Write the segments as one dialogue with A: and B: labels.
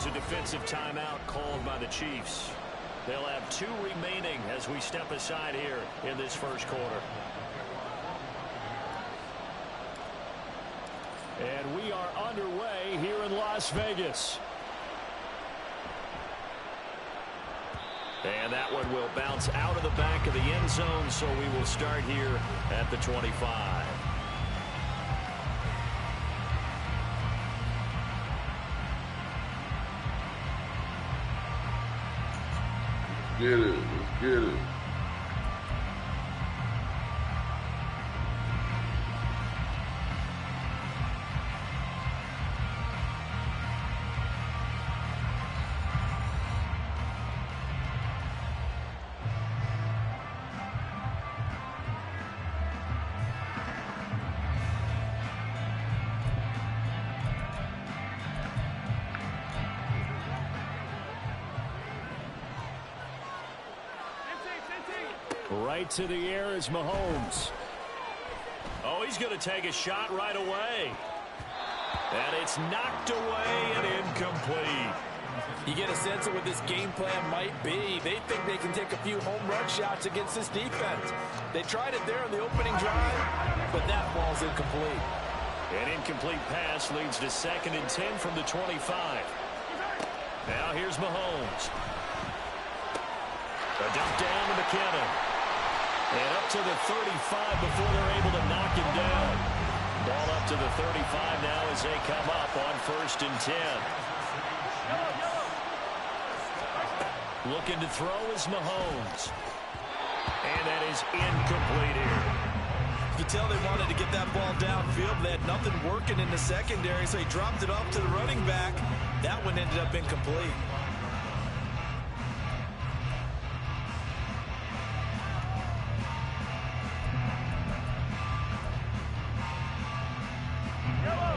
A: there's a defensive timeout called by the Chiefs. They'll have 2 remaining as we step aside here in this first quarter. And we are underway here in Las Vegas. And that one will bounce out of the back of the end zone, so we will start here at the 25.
B: Get it. Let's get it.
A: Right to the air is Mahomes. Oh, he's going to take a shot right away. And it's knocked away and incomplete.
C: You get a sense of what this game plan might be. They think they can take a few home run shots against this defense. They tried it there on the opening drive, but that ball's incomplete.
A: An incomplete pass leads to 2nd and 10 from the 25. Now here's Mahomes. A dump down to McKinnon. And up to the 35 before they're able to knock him down. Ball up to the 35 now as they come up on 1st and 10. Looking to throw is Mahomes. And that is incomplete here.
C: You tell they wanted to get that ball downfield. They had nothing working in the secondary, so he dropped it off to the running back. That one ended up incomplete.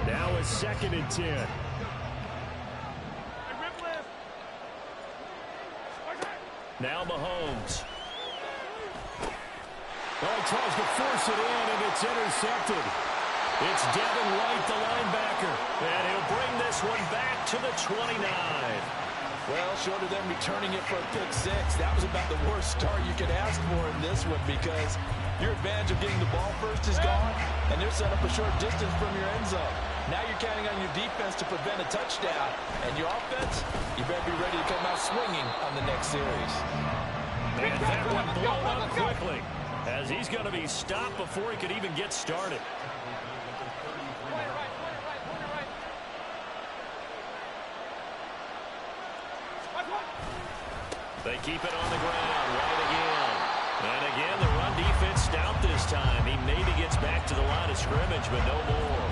A: Now it's 2nd and 10. Now Mahomes. Oh, he tries to force it in, and it's intercepted. It's Devin White, the linebacker. And he'll bring this one back to the 29.
C: Well, short of them returning it for a pick 6, that was about the worst start you could ask for in this one, because your advantage of getting the ball first is gone, and they're set up a short distance from your end zone. Now you're counting on your defense to prevent a touchdown, and your offense, you better be ready to come out swinging on the next series.
A: And that one blown up quickly, as he's going to be stopped before he could even get started. They keep it on the ground, right again. And again, the run defense stout this time. He maybe gets back to the line of scrimmage, but no more.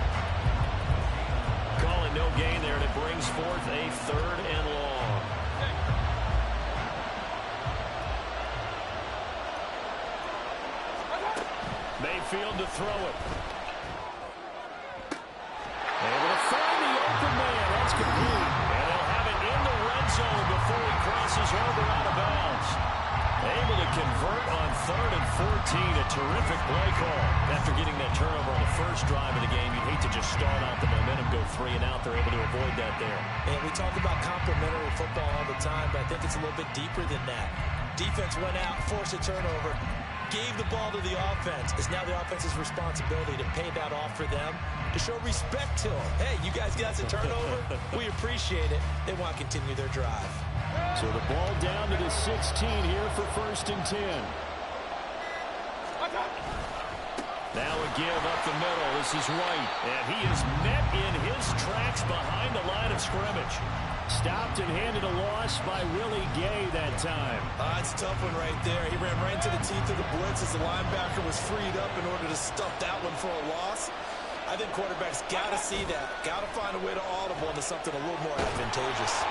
A: Calling no gain there, and it brings forth a 3rd and long. Mayfield to throw it. Able to find the open man. That's complete. And they'll have it in the red zone before he crosses over out of bounds. Able to convert on 3rd and 14. A terrific play call. After getting that turnover on the first drive of the game, you'd hate to just start out the momentum, go 3 and out. They're able to avoid that there.
C: And we talk about complementary football all the time, but I think it's a little bit deeper than that. Defense went out, forced a turnover, gave the ball to the offense. It's now the offense's responsibility to pay that off for them, to show respect to them. Hey, you guys got a turnover? We appreciate it. They want to continue their drive.
A: So the ball down to the 16 here for 1st and 10. Now a give up the middle. This is White, and he is met in his tracks behind the line of scrimmage. Stopped and handed a loss by Willie Gay that time.
C: It's a tough one right there. He ran right into the teeth of the blitz as the linebacker was freed up in order to stuff that one for a loss. I think quarterbacks got to see that. Got to find a way to audible into something a little more advantageous.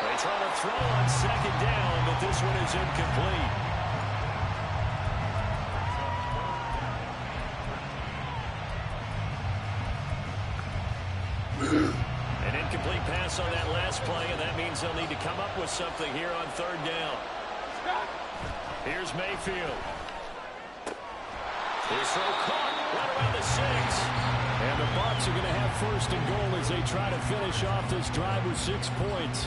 A: They try to throw on 2nd down, but this one is incomplete. An incomplete pass on that last play, and that means they'll need to come up with something here on 3rd down. Here's Mayfield. His throw caught right around the 6. And the Bucs are going to have first and goal as they try to finish off this drive with 6 points.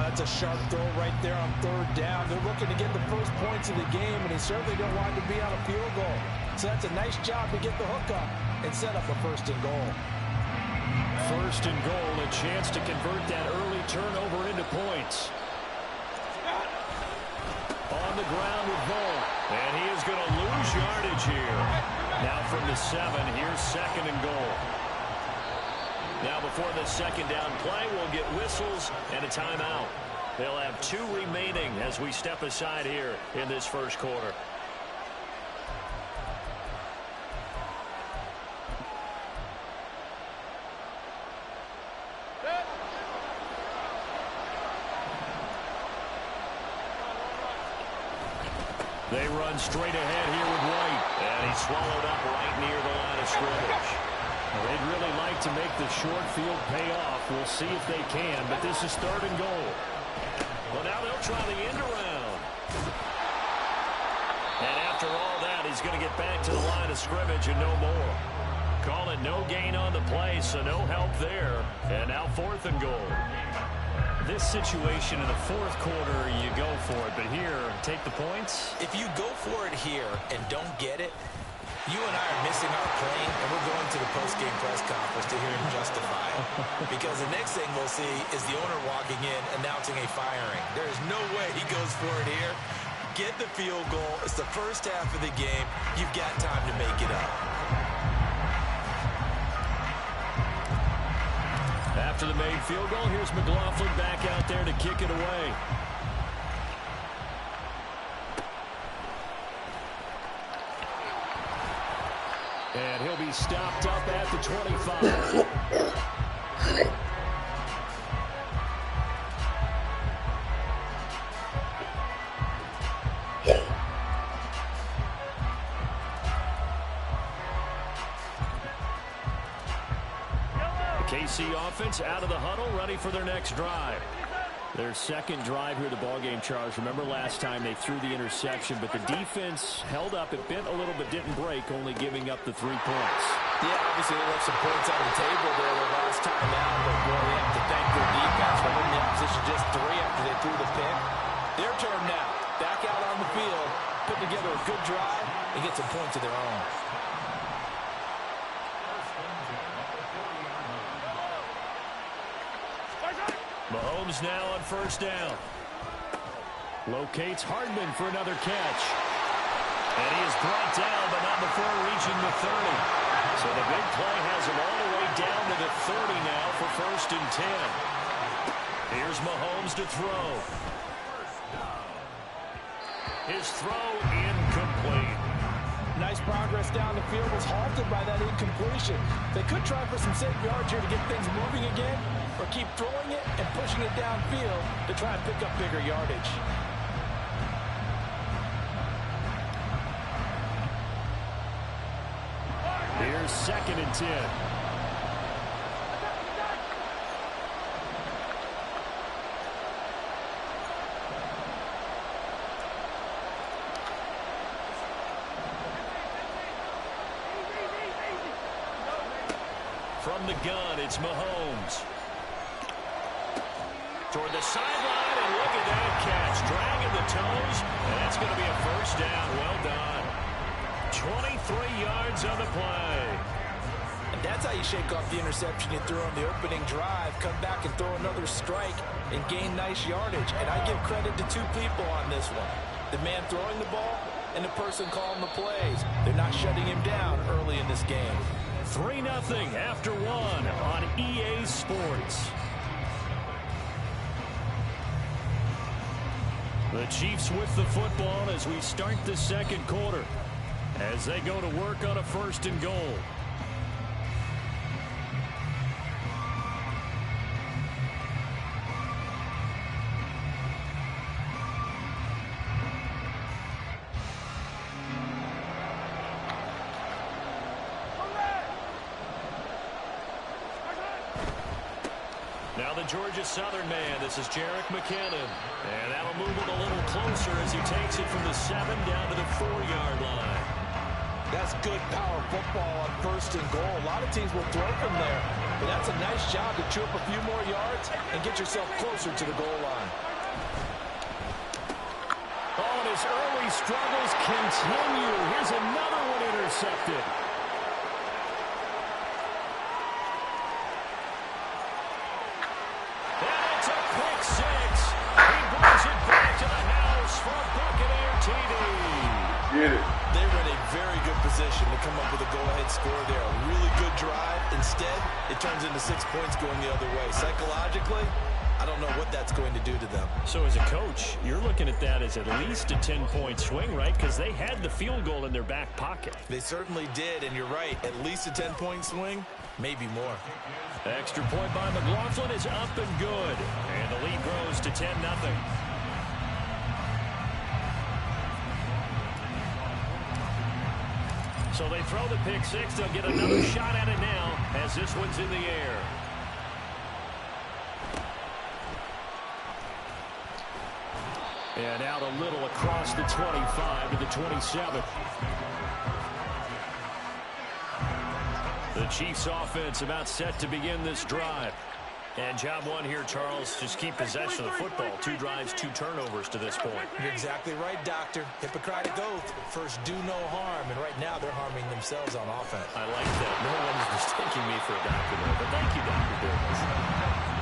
C: That's a sharp throw right there on third down. They're looking to get the first points of the game, and they certainly don't want to be on a field goal. So that's a nice job to get the hook up and set up a first and goal.
A: First and goal, a chance to convert that early turnover into points. On the ground with Bull, and he is going to lose yardage here. Now from the 7, here's second and goal. Now before the second down play, we'll get whistles and a timeout. They'll have 2 remaining as we step aside here in this first quarter. They run straight ahead here with White, and he's swallowed up right near the line of scrimmage. They'd really like to make the short field pay off. We'll see if they can, but this is third and goal. Well, now they'll try the end around. And after all that, he's going to get back to the line of scrimmage and no more. Call it no gain on the play, so no help there. And now fourth and goal. This situation in the fourth quarter, you go for it. But here, take the points.
C: If you go for it here and don't get it, you and I are missing our plane, and we're going to the post-game press conference to hear him justify it. Because the next thing we'll see is the owner walking in, announcing a firing. There is no way he goes for it here. Get the field goal. It's the first half of the game. You've got time to make it up.
A: After the made field goal, here's McLaughlin back out there to kick it away. And he'll be stopped up at the 25. KC offense out of the huddle, ready for their next drive. Their second drive here, the ballgame, Charles. Remember last time they threw the interception, but the defense held up. It bent a little but didn't break, only giving up the 3 points.
C: Yeah, obviously they left some points on the table there the last time out, but boy, they have to thank their defense for holding the opposition just 3 after they threw the pick. Their turn now. Back out on the field, put together a good drive, and get some points of their own.
A: Mahomes now on first down. Locates Hardman for another catch. And he is brought down, but not before reaching the 30. So the big play has him all the way down to the 30 now for first and 10. Here's Mahomes to throw. His throw incomplete.
C: Nice progress down the field, was halted by that incompletion. They could try for some safe yards here to get things moving again, or keep throwing it and pushing it downfield to try and pick up bigger yardage.
A: Here's second and 10. From the gun, it's Mahomes. Toward the sideline, and look at that catch. Dragging the toes, and that's going to be a first down. Well done. 23 yards on the play.
C: And that's how you shake off the interception you threw on the opening drive. Come back and throw another strike and gain nice yardage. And I give credit to 2 people on this one. The man throwing the ball and the person calling the plays. They're not shutting him down early in this game.
A: 3-0 after 1 on EA Sports. The Chiefs with the football as we start the second quarter, as they go to work on a first and goal. Now the Georgia Southern man, this is Jerick McKinnon. And that'll move him a little closer as he takes it from the 7 down to the 4-yard line.
C: That's good power football on 1st and goal. A lot of teams will throw from there, but that's a nice job to chew up a few more yards and get yourself closer to the goal line.
A: Oh, and his early struggles continue. Here's another one intercepted. And it's a pick six. He brings it back to the house for a Buccaneer TD.
B: Get it.
C: They were in a very good position to come up with a go-ahead score there. A really good drive. Instead, it turns into 6 points going the other way. Psychologically, I don't know what that's going to do to them.
A: So as a coach, you're looking at that as at least a 10-point swing, right? Because they had the field goal in their back pocket.
C: They certainly did, and you're right. At least a 10-point swing, maybe more.
A: Extra point by McLaughlin is up and good. And the lead grows to 10-0. So they throw the pick six. They'll get another shot at it now as this one's in the air. And out a little across the 25 to the 27. The Chiefs offense about set to begin this drive. And job one here, Charles, just keep possession of the football. 2 drives, 2 turnovers to this point.
C: You're exactly right, Doctor. Hippocratic oath. First, do no harm. And right now, they're harming themselves on offense.
A: I like that. No one is mistaking me for a doctor there. But thank you, Dr. Davis.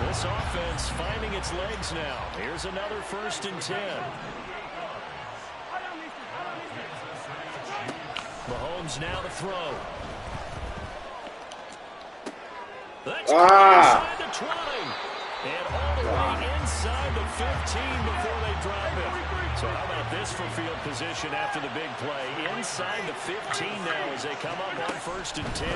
A: This offense finding its legs now. Here's another 1st and 10. Mahomes now to throw. That's inside the 20. And all the way inside the 15 before they drop it. So how about this for field position after the big play? Inside the 15 now as they come up on 1st and 10.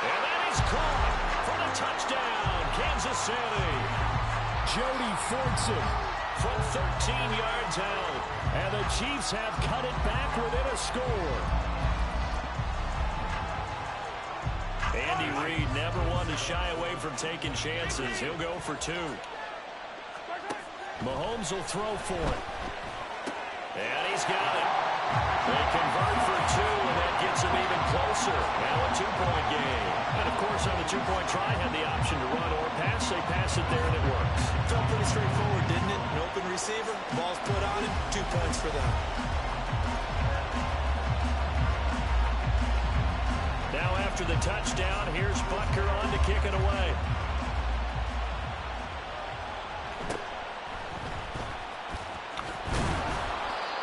A: And that is caught for the touchdown, Kansas City. Jody Fortson from 13 yards out. And the Chiefs have cut it back within a score. Andy Reid never one to shy away from taking chances. He'll go for 2. Mahomes will throw for it. And he's got it. They convert for 2, and that gets him even closer. Now a 2-point game. And, of course, on the 2-point try, had the option to run or pass. They pass it there, and it works.
C: Felt pretty straightforward, didn't it? An open receiver, ball's put on him, 2 points for them.
A: Now after the touchdown, here's Butker on to kick it away.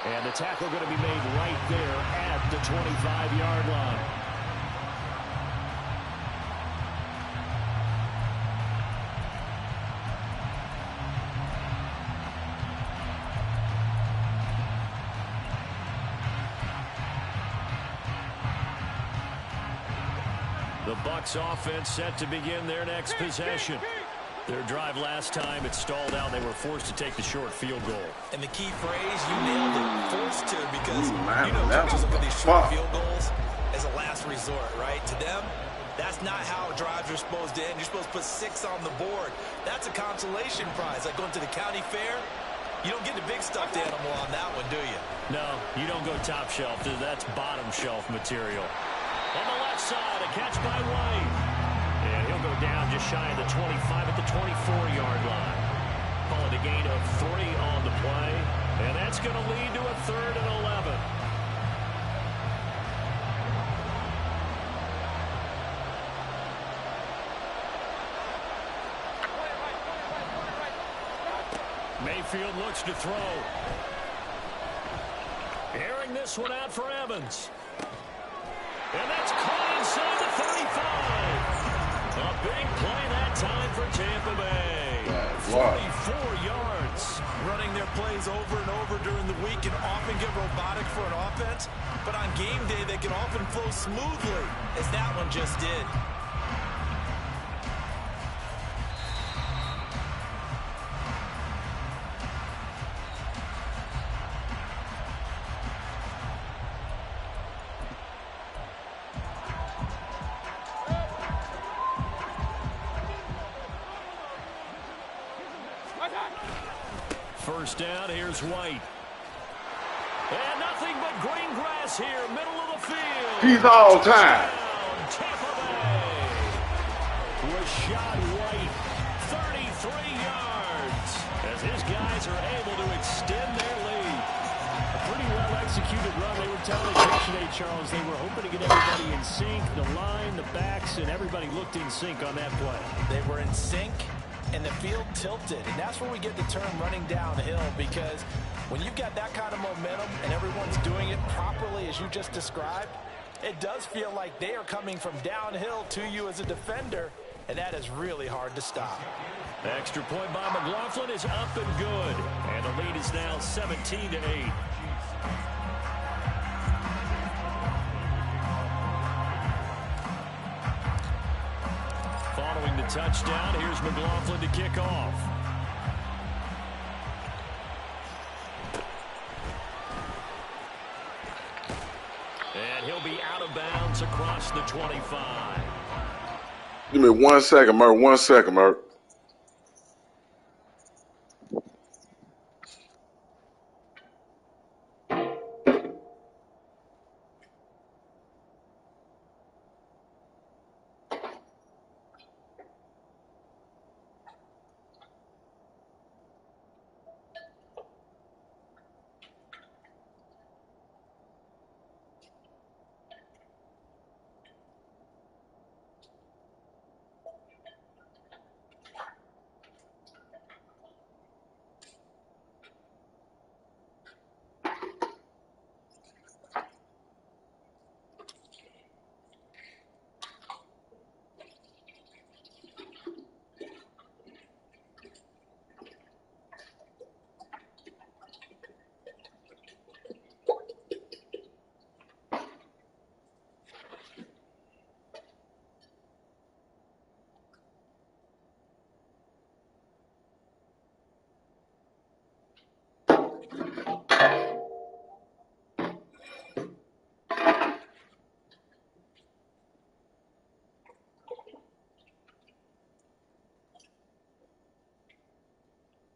A: And the tackle going to be made right there at the 25-yard line. The Bucs offense set to begin their next possession. Their drive last time, it stalled out. They were forced to take the short field goal.
C: And the key phrase, you nailed it, forced to, because coaches look at these short field goals as a last resort, right? To them, that's not how drives are supposed to end. You're supposed to put 6 on the board. That's a consolation prize, like going to the county fair. You don't get the big stuffed animal on that one, do you?
A: No, you don't go top shelf. That's bottom shelf material. On the left side, a catch by White. And he'll go down just shy of the 25 at the 24-yard line. Call it a gain of 3 on the play. And that's going to lead to a 3rd and 11. Mayfield looks to throw. Airing this one out for Evans. And that's caught inside the 35. A big play that time for Tampa Bay. 44 yards.
C: Running their plays over and over during the week can often get robotic for an offense, but on game day they can often flow smoothly, as that one just did.
A: First down, here's White. And nothing but green grass here, middle of the field.
B: He's all time.
A: Tampa Bay. Rashad White, 33 yards, as his guys are able to extend their lead.
D: A pretty well-executed run. They were telling us yesterday, Charles, they were hoping to get everybody in sync, the line, the backs, and everybody looked in sync on that play.
C: They were in sync, and the field tilted, and that's where we get the term running downhill, because when you've got that kind of momentum and everyone's doing it properly as you just described, it does feel like they are coming from downhill to you as a defender, and that is really hard to stop.
A: The extra point by McLaughlin is up and good, and the lead is now 17-8. Following the touchdown, here's McLaughlin to kick off. And he'll be out of bounds across the 25.
B: Give me 1 second, Mert. 1 second, Mert.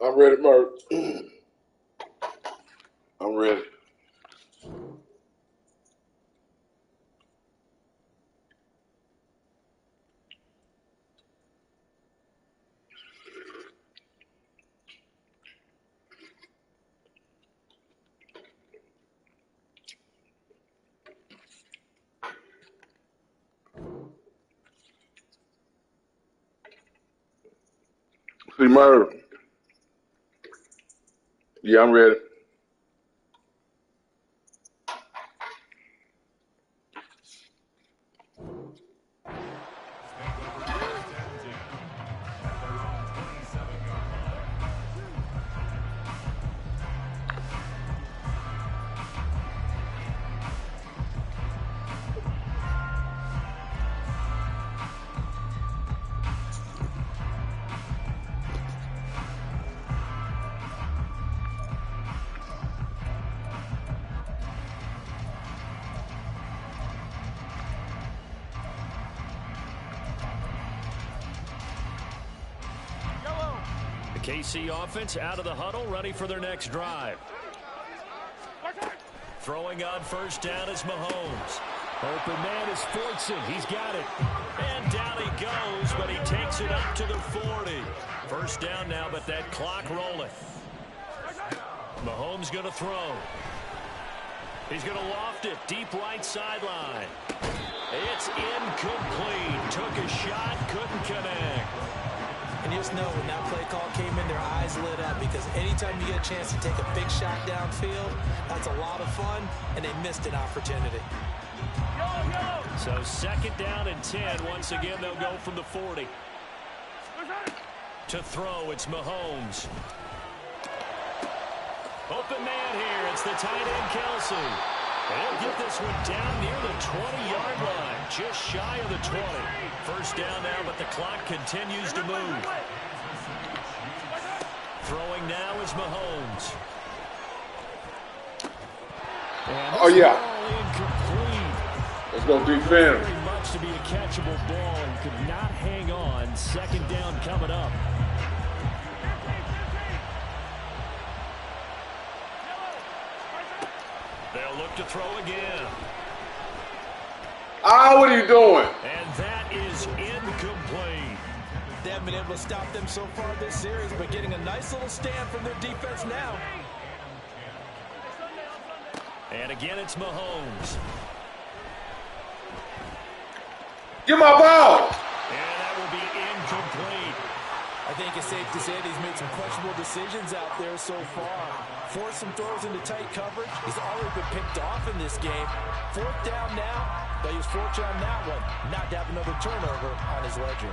B: I'm ready, Mert. I'm ready. See, Mert. Yeah, I'm ready.
A: KC offense out of the huddle, ready for their next drive. Throwing on first down is Mahomes.
D: Open man is Fortson. He's got it.
A: And down he goes, but he takes it up to the 40. First down now, but that clock rolling. Mahomes going to throw. He's going to loft it deep right sideline. It's incomplete. Took a shot, couldn't connect.
C: And you just know when that play call came in, their eyes lit up, because anytime you get a chance to take a big shot downfield, that's a lot of fun, and they missed an opportunity.
A: So second down and 10. Once again, they'll go from the 40. To throw, it's Mahomes. Open man here. It's the tight end, Kelsey. He'll get this one down near the 20-yard line, just shy of the 20. First down now, but the clock continues to move. Throwing now is Mahomes.
B: Oh, yeah.
A: Incomplete.
B: Let's go defense.
D: Very much to be a catchable ball and could not hang on. Second down coming up.
A: They'll look to throw again.
B: What are you doing?
A: And that is incomplete.
C: They haven't been able to stop them so far this series, but getting a nice little stand from their defense now.
A: And again, it's Mahomes.
B: Get my ball.
A: And that will be incomplete.
C: I think it's safe to say that he's made some questionable decisions out there so far. Forced some throws into tight coverage. He's already been picked off in this game. 4th down now, but he was fortunate on that one not to have another turnover on his ledger.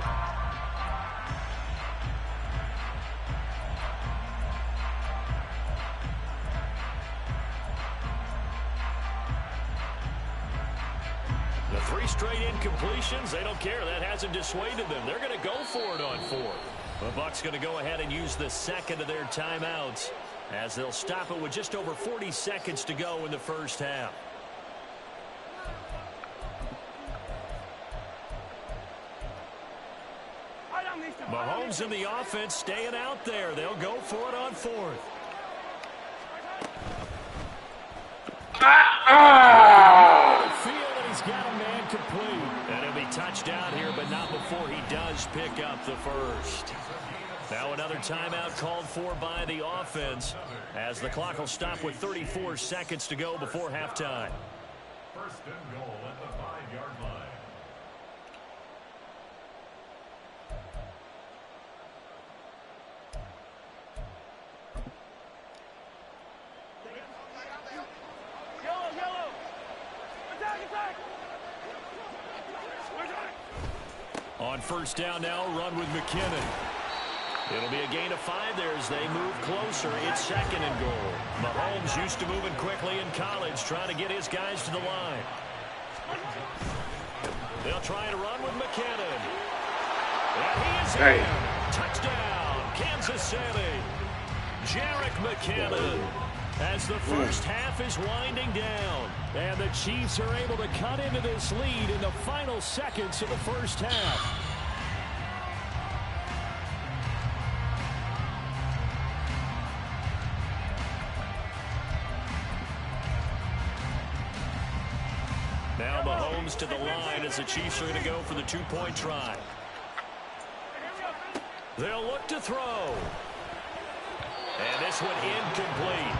A: The 3 straight incompletions, they don't care. That hasn't dissuaded them. They're going to go for it on 4th. The Bucs going to go ahead and use the second of their timeouts as they'll stop it with just over 40 seconds to go in the first half. Mahomes in the offense staying out there. They'll go for it on 4th. He's got a man complete. And he'll be touchdown here, but not before he does pick up the first. Now another timeout called for by the offense as the clock will stop with 34 seconds to go before halftime.
E: First and goal at the 5-yard line.
A: On first down now, run with McKinnon. It'll be a gain of 5 there as they move closer. It's 2nd and goal. Mahomes used to moving quickly in college, trying to get his guys to the line. They'll try to run with McKinnon. And he is in. Touchdown, Kansas City. Jerick McKinnon. As the first half is winding down. And the Chiefs are able to cut into this lead in the final seconds of the first half. Now Mahomes to the line as the Chiefs are going to go for the 2-point try. They'll look to throw. And this one incomplete.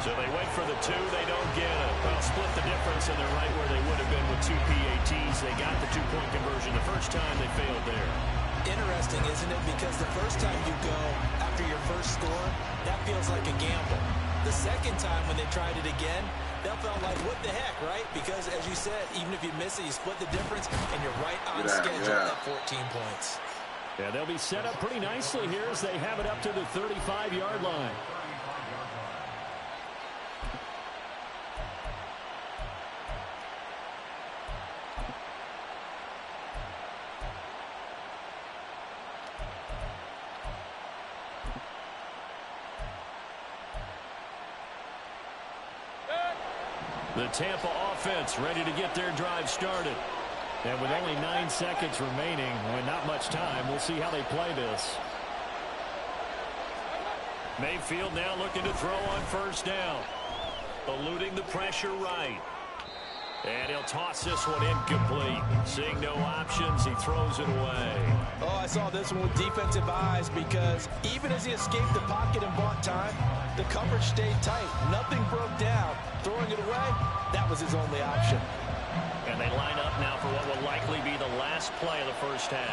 A: So they went for the 2, they don't get it. Well, split the difference, and they're right where they would have been with 2 PATs. They got the 2-point conversion. The first time they failed there.
C: Interesting, isn't it? Because the first time you go after your first score, that feels like a gamble. The second time when they tried it again, that felt like, what the heck, right? Because, as you said, even if you miss it, you split the difference, and you're right on schedule at 14 points.
D: Yeah, they'll be set up pretty nicely here as they have it up to the 35-yard line. The Tampa offense ready to get their drive started. And with only 9 seconds remaining, and not much time, we'll see how they play this.
A: Mayfield now looking to throw on first down. Eluding the pressure right. And he'll toss this one incomplete. Seeing no options, he throws it away.
C: Oh, I saw this one with defensive eyes because even as he escaped the pocket and bought time, the coverage stayed tight. Nothing broke down. Throwing it away, that was his only option.
A: And they line up now for what will likely be the last play of the first half.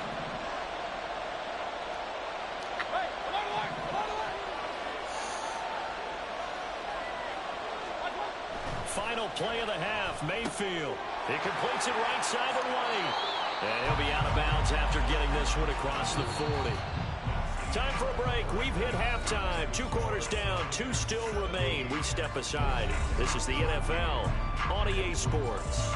A: Final play of the half, Mayfield. He completes it right side of White. And he'll be out of bounds after getting this one across the 40. Time for a break. We've hit halftime. 2 quarters down, 2 still remain. We step aside. This is the NFL on EA Sports.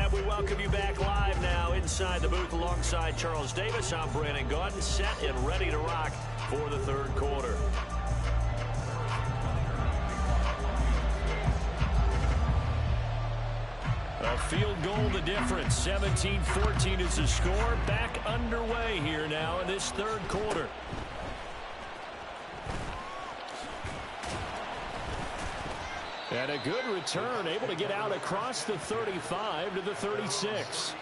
A: halftime. We welcome you back live now inside the booth alongside Charles Davis. I'm Brandon Gaudin, set and ready to rock for the third quarter. A field goal the difference. 17-14 is the score. Back underway here now in this third quarter. And a good return, able to get out across the 35 to the 36.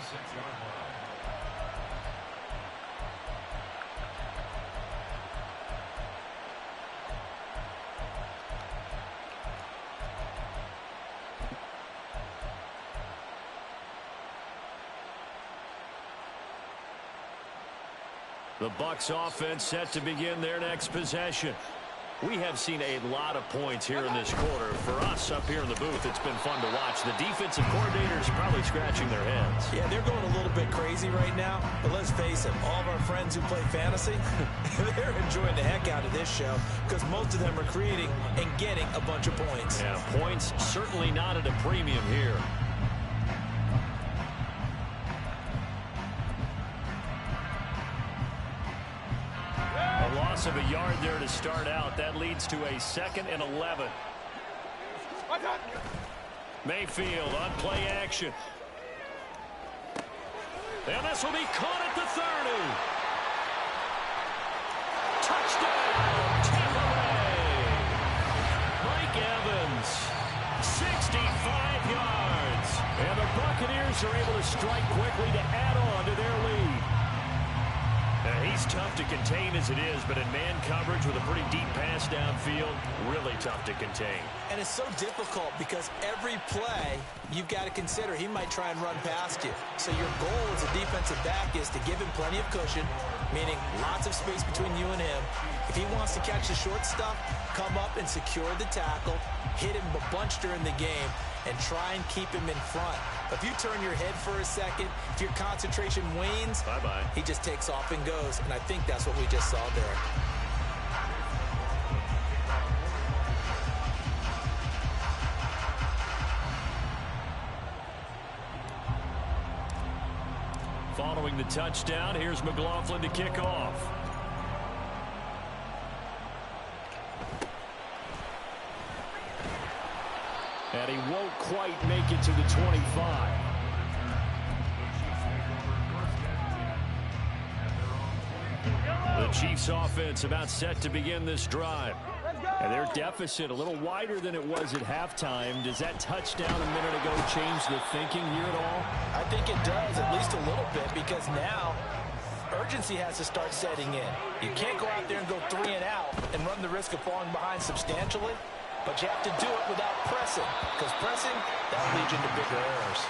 A: The Bucs offense set to begin their next possession. We have seen a lot of points here in this quarter. For us up here in the booth, it's been fun to watch. The defensive coordinators probably scratching their heads.
C: Yeah, they're going a little bit crazy right now. But let's face it, all of our friends who play fantasy, they're enjoying the heck out of this show because most of them are creating and getting a bunch of points.
A: Yeah, points certainly not at a premium here. Of a yard there to start out. That leads to a 2nd and 11. Mayfield on play action. And this will be caught at the 30. Touchdown, Tampa Bay. Mike Evans, 65 yards. And the Buccaneers are able to strike quickly to add on to their lead. He's tough to contain as it is, but in man coverage with a pretty deep pass downfield, really tough to contain.
C: And it's so difficult because every play you've got to consider he might try and run past you. So your goal as a defensive back is to give him plenty of cushion, meaning lots of space between you and him. If he wants to catch the short stuff, come up and secure the tackle, hit him a bunch during the game, and try and keep him in front. If you turn your head for a second, if your concentration wanes,
A: bye-bye.
C: He just takes off and goes. And I think that's what we just saw there.
A: Following the touchdown, here's McLaughlin to kick off. And he won't quite make it to the 25. The Chiefs offense about set to begin this drive. And their deficit a little wider than it was at halftime. Does that touchdown a minute ago change the thinking here at all?
C: I think it does, at least a little bit, because now urgency has to start setting in. You can't go out there and go 3 and out and run the risk of falling behind substantially. But you have to do it without pressing, because pressing, that'll lead you into bigger errors.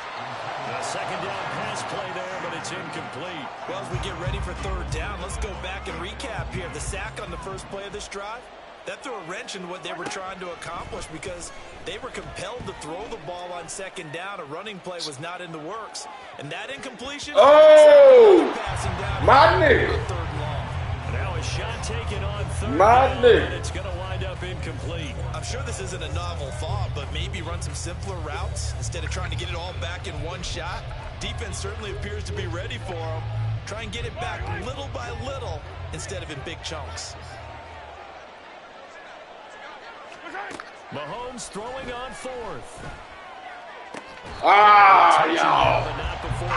A: A second down pass play there, but it's incomplete.
C: Well, as we get ready for third down, let's go back and recap here. The sack on the first play of this drive, that threw a wrench in what they were trying to accomplish because they were compelled to throw the ball on second down. A running play was not in the works. And that incompletion, passing down
B: my nigga.
C: Third and long.
A: Now a shot taken on third down, and it's going to wind up incomplete.
C: I'm sure this isn't a novel thought, but maybe run some simpler routes instead of trying to get it all back in one shot. Defense certainly appears to be ready for them. Try and get it back little by little instead of in big chunks.
A: Mahomes throwing on fourth.
B: Y'all.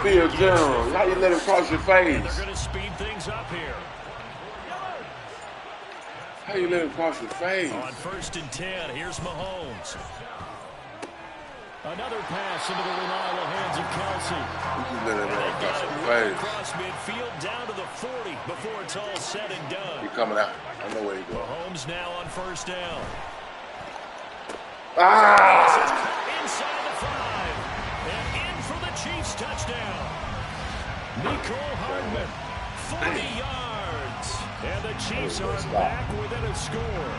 B: Phil Jones, how you let him cross your face?
A: They're going to speed things up here.
B: How you let him cross your face?
A: On 1st and 10, here's Mahomes. Another pass into the reliable hands of Kelsey.
B: You just let him cross your
A: Right
B: face.
A: across midfield down to the 40 before it's all said and done.
B: He's coming out. I know where he's going.
A: Mahomes now on 1st down. Inside the 5. And in for the Chiefs touchdown. Nicole Hardman, 40 yards. And the Chiefs are back within a score.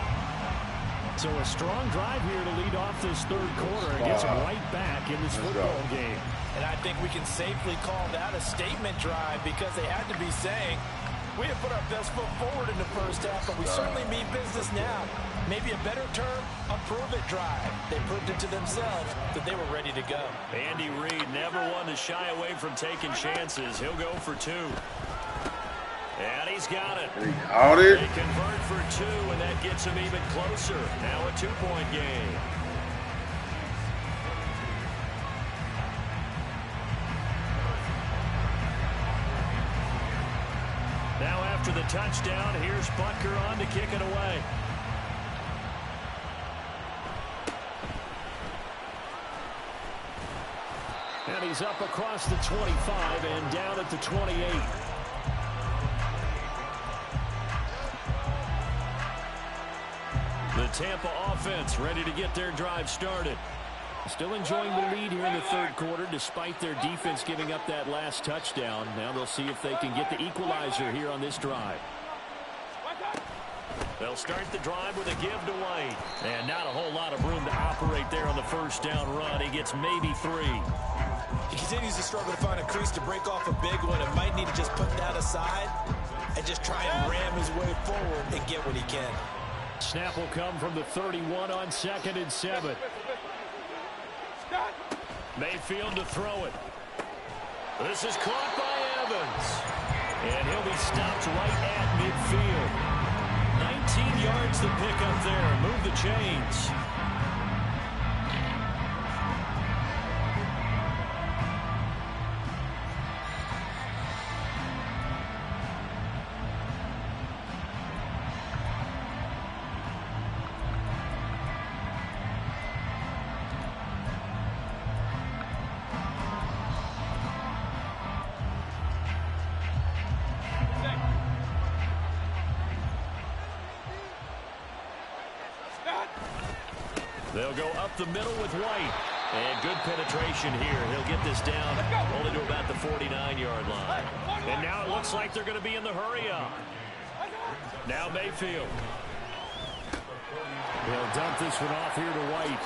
A: So a strong drive here to lead off this third quarter and gets them right back in this football game.
C: And I think we can safely call that a statement drive because they had to be saying, We have put our best foot forward in the first half, but we certainly mean business now. Maybe a better term, a prove-it drive. They proved it to themselves that they were ready to go.
D: Andy Reid never one to shy away from taking chances. He'll go for 2. And he's got it.
B: He got it.
D: They convert for 2, and that gets him even closer. Now a 2-point game. Now after the touchdown, here's Butker on to kick it away. And he's up across the 25 and down at the 28. The Tampa offense ready to get their drive started. Still enjoying the lead here in the third quarter despite their defense giving up that last touchdown. Now they'll see if they can get the equalizer here on this drive. They'll start the drive with a give to White. And not a whole lot of room to operate there on the first down run. He gets maybe 3.
C: He continues to struggle to find a crease to break off a big one and might need to just put that aside and just try and ram his way forward and get what he can.
D: Snap will come from the 31 on 2nd and 7. Mayfield to throw it. This is caught by Evans. And he'll be stopped right at midfield. 19 yards to pick up there. Move the chains. They'll go up the middle with White. And good penetration here. He'll get this down only to about the 49-yard line. And now it looks like they're going to be in the hurry-up. Now Mayfield. He'll dump this one off here to White.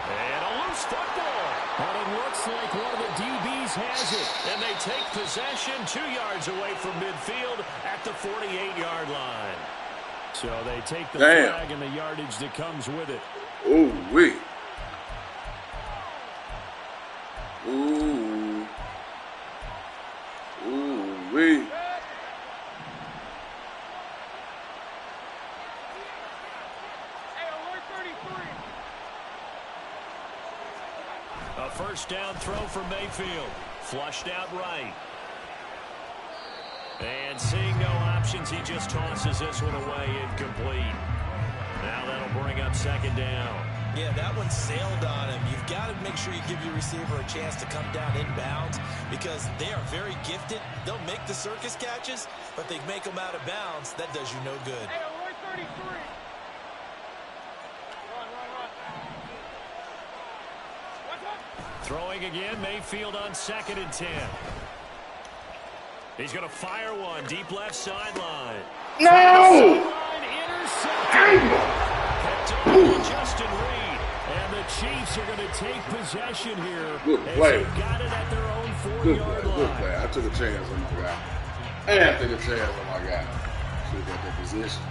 D: And a loose football. But it looks like one of the DBs has it. And they take possession 2 yards away from midfield at the 48-yard line. So they take the flag and the yardage that comes with it.
B: Ooh, wee. Ooh. Ooh, wee.
D: A first down throw for Mayfield. Flushed out right. And seeing no options, he just tosses this one away incomplete. Now that'll bring up 2nd down.
C: Yeah, that one sailed on him. You've got to make sure you give your receiver a chance to come down inbounds because they are very gifted. They'll make the circus catches, but they make them out of bounds. That does you no good.
F: Hey, alert 33. Run.
D: Throwing again, Mayfield on 2nd and 10. He's going to fire one deep left sideline.
B: No!
D: Justin Reed. And the Chiefs are going to take possession here.
B: Good play.
D: They've got it at their own 4-yard line.
B: Good play. I took a chance on my guy. I took a chance on my guy. Should have got that position.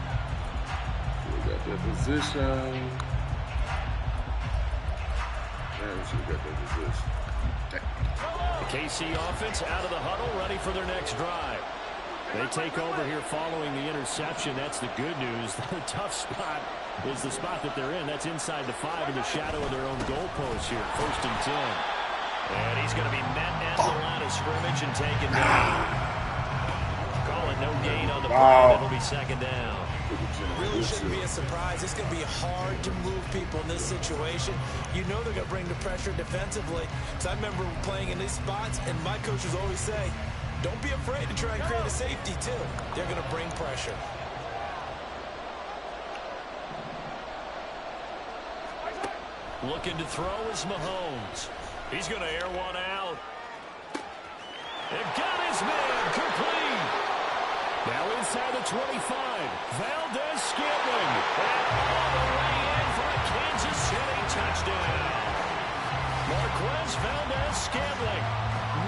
B: Man, we should have got that position.
D: The KC offense out of the huddle, ready for their next drive. They take over here following the interception. That's the good news. The tough spot is the spot that they're in. That's inside the 5 in the shadow of their own goalpost here. 1st and 10. And he's going to be met at the line of scrimmage and taken down. Call it no gain on the play. It'll be 2nd down.
C: Really shouldn't be a surprise. It's going to be hard to move people in this situation. You know they're going to bring the pressure defensively. So I remember playing in these spots, and my coaches always say, don't be afraid to try and create a safety, too. They're going to bring pressure.
D: Looking to throw is Mahomes. He's going to air one out. They've got his man complete. Now inside the 25. Valdez Scantling. And all the way in for a Kansas City touchdown. Marquez Valdez Scantling.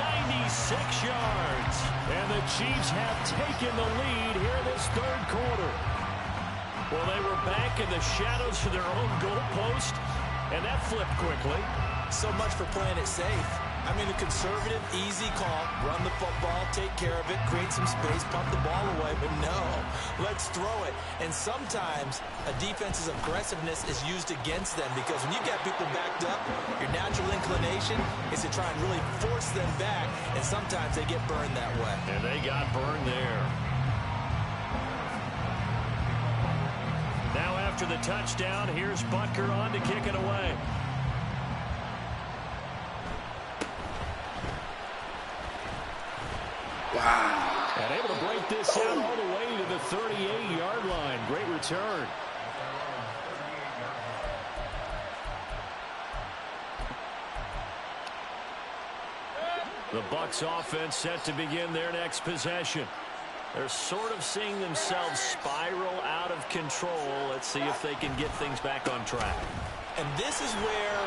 D: 96 yards. And the Chiefs have taken the lead here this third quarter. Well, they were back in the shadows of their own goalpost, and that flipped quickly.
C: So much for playing it safe. I mean, the conservative, easy call, run the football, take care of it, create some space, pump the ball away, but no, let's throw it. And sometimes a defense's aggressiveness is used against them because when you've got people backed up, your natural inclination is to try and really force them back, and sometimes they get burned that way.
D: And they got burned there. Now after the touchdown, here's Butker on to kick it away.
B: Wow.
D: And able to break this out all the way to the 38-yard line. Great return. The Bucs offense set to begin their next possession. They're sort of seeing themselves spiral out of control. Let's see if they can get things back on track.
C: And this is where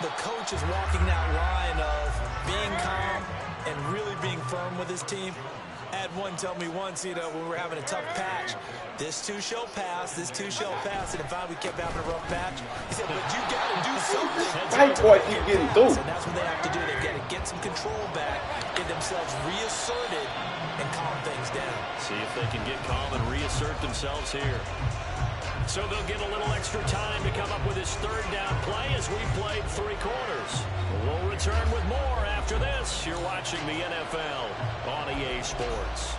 C: the coach is walking that line of being calm and really being firm with his team. I had one tell me once, when we were having a tough patch, this too shall pass, this too shall pass, and if we kept having a rough patch, he said, but you got to do something.
B: White boy keep getting through.
C: And that's what they have to do. They've got to get some control back, get themselves reasserted, and calm things down.
D: See if they can get calm and reassert themselves here. So they'll get a little extra time to come up with his third down play as we played 3 quarters. We'll return with more after this. You're watching the NFL on EA Sports.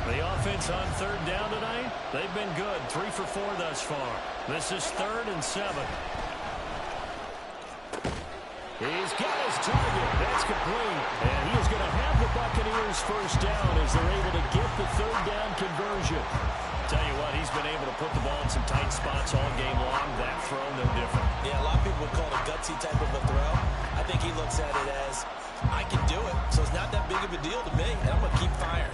D: The offense on third down tonight, they've been good. 3 for 4 thus far. This is 3rd and 7. He's got his target. That's complete. And he is going to have the Buccaneers first down as they're able to get the third down conversion. Tell you what, he's been able to put the ball in some tight spots all game long. That throw, no different.
C: Yeah, a lot of people would call it a gutsy type of a throw. I think he looks at it as, I can do it, so it's not that big of a deal to me, and I'm going to keep firing.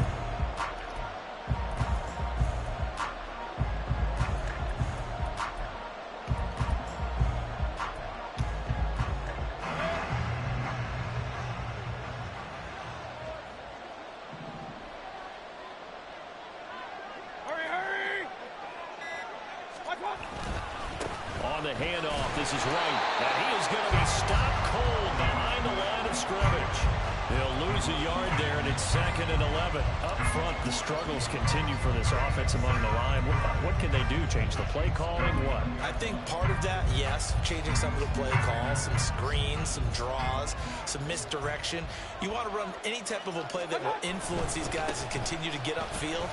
D: On the handoff, this is White. And he is going to be stopped cold behind the line of scrimmage. They'll lose a yard there, and it's 2nd and 11. Up front, the struggles continue for this offense among the line. What can they do? Change the play calling? What?
C: I think part of that, yes, changing some of the play calls, some screens, some draws, some misdirection. You want to run any type of a play that will influence these guys and continue to get upfield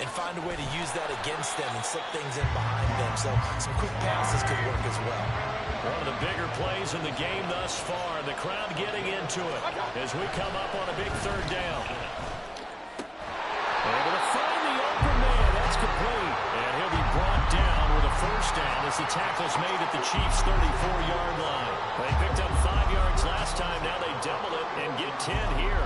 C: and find a way to use that against them and slip things in behind them. So some quick passes could work as well.
D: One of the bigger plays in the game thus far. The crowd getting into it as we come up on a big third down. Able to find the open man. That's complete. And he'll be brought down with a first down as the tackle's made at the Chiefs' 34-yard line. They picked up 5 yards last time. Now they double it and get 10 here.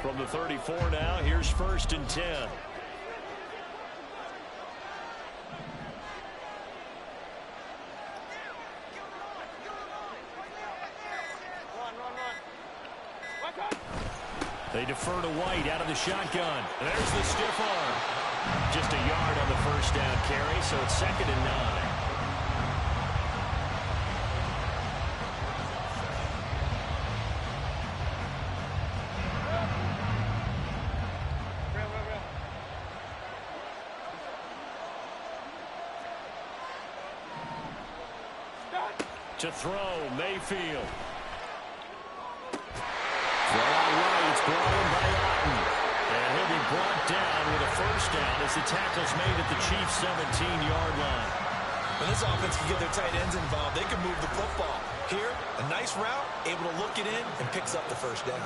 D: From the 34 now, here's 1st and 10. They defer to White out of the shotgun. There's the stiff arm. Just a yard on the first down carry, so it's 2nd and 9. To throw, Mayfield. Throw out right, it's brought in by Lawton. And he'll be brought down with a first down as the tackle's made at the Chiefs' 17-yard line.
C: When this offense can get their tight ends involved, they can move the football. Here, a nice route, able to look it in, and picks up the first down.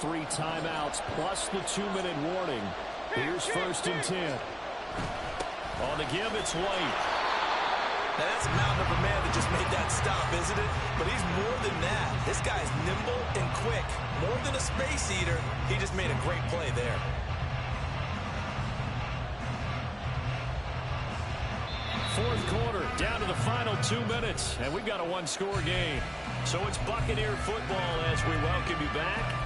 D: 3 timeouts plus the 2-minute warning. Here's 1st and 10. On the give, it's White.
C: Now that's a mountain of a man that just made that stop, isn't it? But he's more than that. This guy's nimble and quick. More than a space eater, he just made a great play there.
D: Fourth quarter, down to the final 2 minutes, and we've got a 1-score game. So it's Buccaneer football as we welcome you back.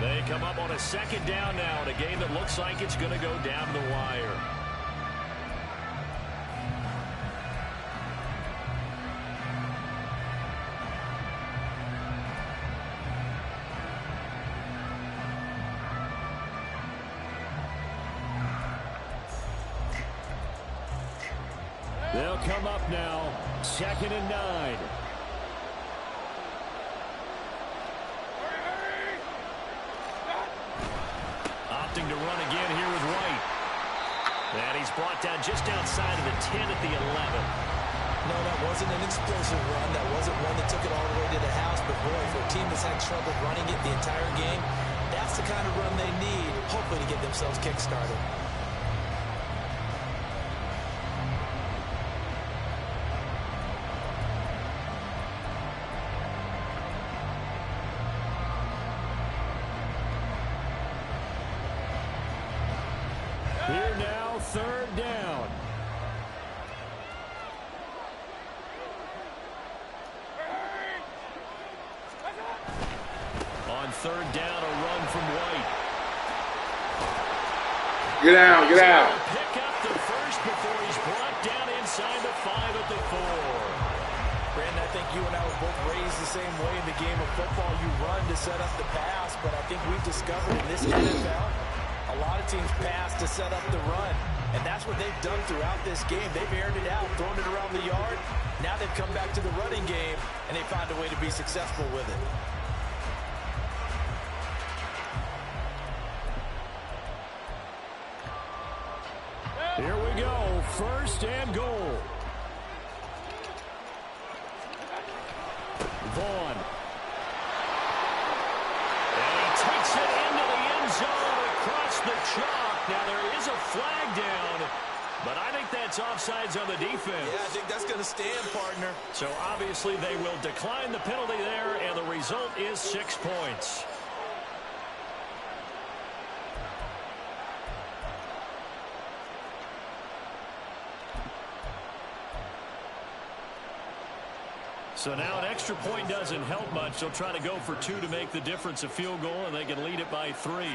D: They come up on a 2nd down now in a game that looks like it's going to go down the wire. They'll come up now, 2nd and 9. Opting to run again here with White. And he's brought down just outside of the 10 at the 11.
C: No, that wasn't an explosive run. That wasn't one that took it all the way to the house. But, boy, for a team that's had trouble running it the entire game, that's the kind of run they need, hopefully, to get themselves kick-started.
D: Here now, 3rd down. On 3rd down, a run from White.
B: Get out, get out.
D: Pick up the first before he's brought down inside the 5 at the 4.
C: Brandon, I think you and I were both raised the same way in the game of football. You run to set up the pass, but I think we've discovered in this NFL, a lot of teams pass to set up the run, and that's what they've done throughout this game. They've aired it out, thrown it around the yard. Now they've come back to the running game, and they found a way to be successful with it.
D: Here we go, 1st and goal. Vaughn. And he takes it into the end zone across the chalk. Now there is a flag down, but I think that's offsides on the defense.
C: Yeah, I think that's going to stand, partner.
D: So obviously they will decline the penalty there, and the result is 6 points. So now an extra point doesn't help much. They'll try to go for 2 to make the difference a field goal, and they can lead it by 3.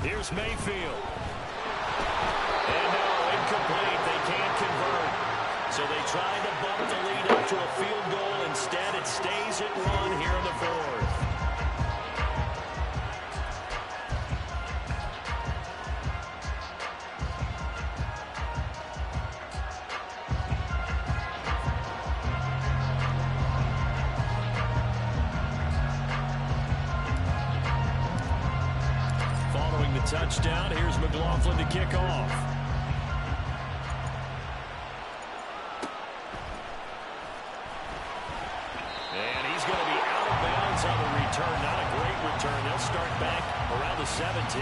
D: Here's Mayfield. And no, incomplete. They can't convert. So they tried to bump the lead up to a field goal. Instead, it stays at 1 here in the 4th. Following the touchdown, here's McLaughlin to kick off. And he's going to be out of bounds on the return. Not a great return. They'll start back around the 17.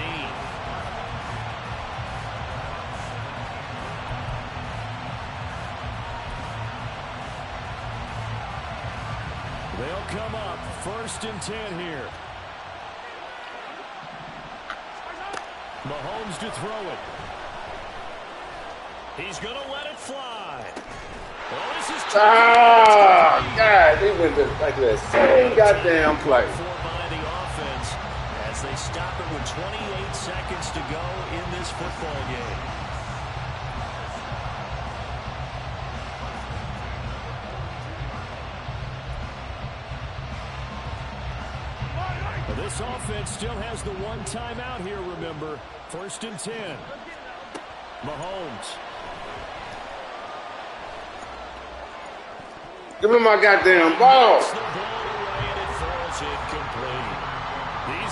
D: They'll come up 1st and 10 here. Mahomes to throw it. He's going to let it fly. Well, this is
B: God, they went to like that same goddamn play.
D: By the offense as they stop it with 28 seconds to go in this football game. This offense still has the 1 timeout here, remember. 1st and 10. Mahomes.
B: Give me my goddamn ball.
D: The ball away, and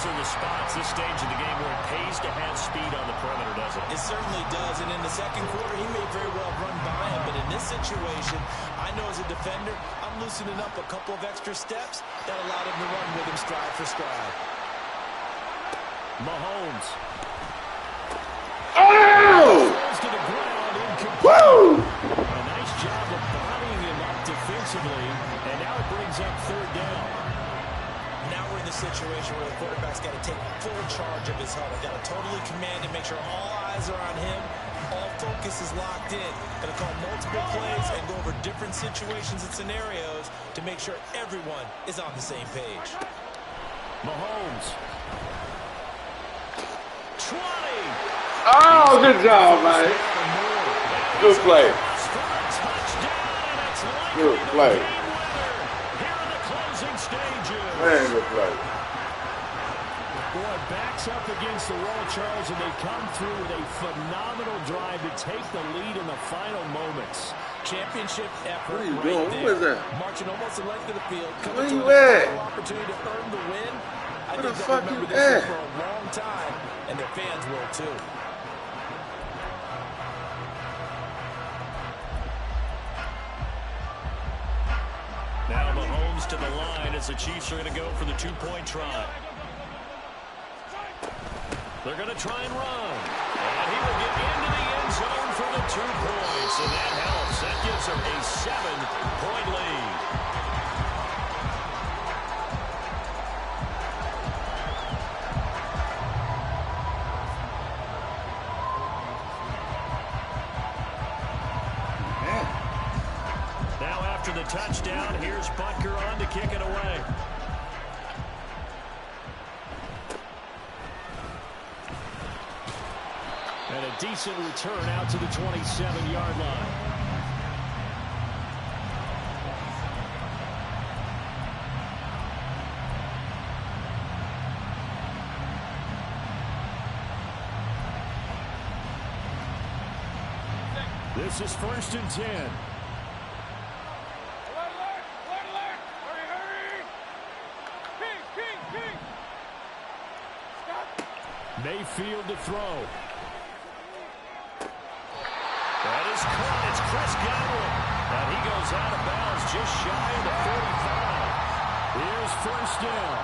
A: those are the spots, this stage of the game, where it pays to have speed on the perimeter, doesn't it?
C: It certainly does, and in the second quarter, he may very well run by him, but in this situation, I know as a defender, I'm loosening up a couple of extra steps that allowed him to run with him stride for stride.
A: Mahomes.
B: Oh!
A: Falls to the ground, incomplete.
B: Woo!
A: A nice job of bodying him up defensively, and now it brings up third down.
C: Now we're in the situation where the quarterback's got to take full charge of his huddle. Got to totally command and make sure all eyes are on him. All focus is locked in. Got to call multiple plays and go over different situations and scenarios to make sure everyone is on the same page.
A: Mahomes. 20.
B: Oh, good job, man. Good play. Good play. Man, good play.
A: Boy, backs up against the wall, Charles, and they come through with a phenomenal drive to take the lead in the final moments.
C: Championship effort.
B: What are you
C: right
B: doing?
C: there.
B: Who is that?
C: Marching almost the length of the field.
B: Where
C: Coming
B: you
C: to a
B: at?
C: opportunity to earn the win. I
B: Where the
C: think
B: fuck
C: they'll remember
B: you
C: this
B: at?
C: for a long time, and their fans will too.
A: Now Mahomes to the line as the Chiefs are going to go for the two-point try. They're going to try and run. And he will get into the end zone for the 2 points. And that helps. That gives them a 7-point lead. Now after the touchdown, here's Butker on to kick it away. And a decent return out to the 27-yard line. This is 1st and 10. Mayfield to throw. That is caught. It's Chris Godwin. And he goes out of bounds just shy of the 45. Here's 1st down.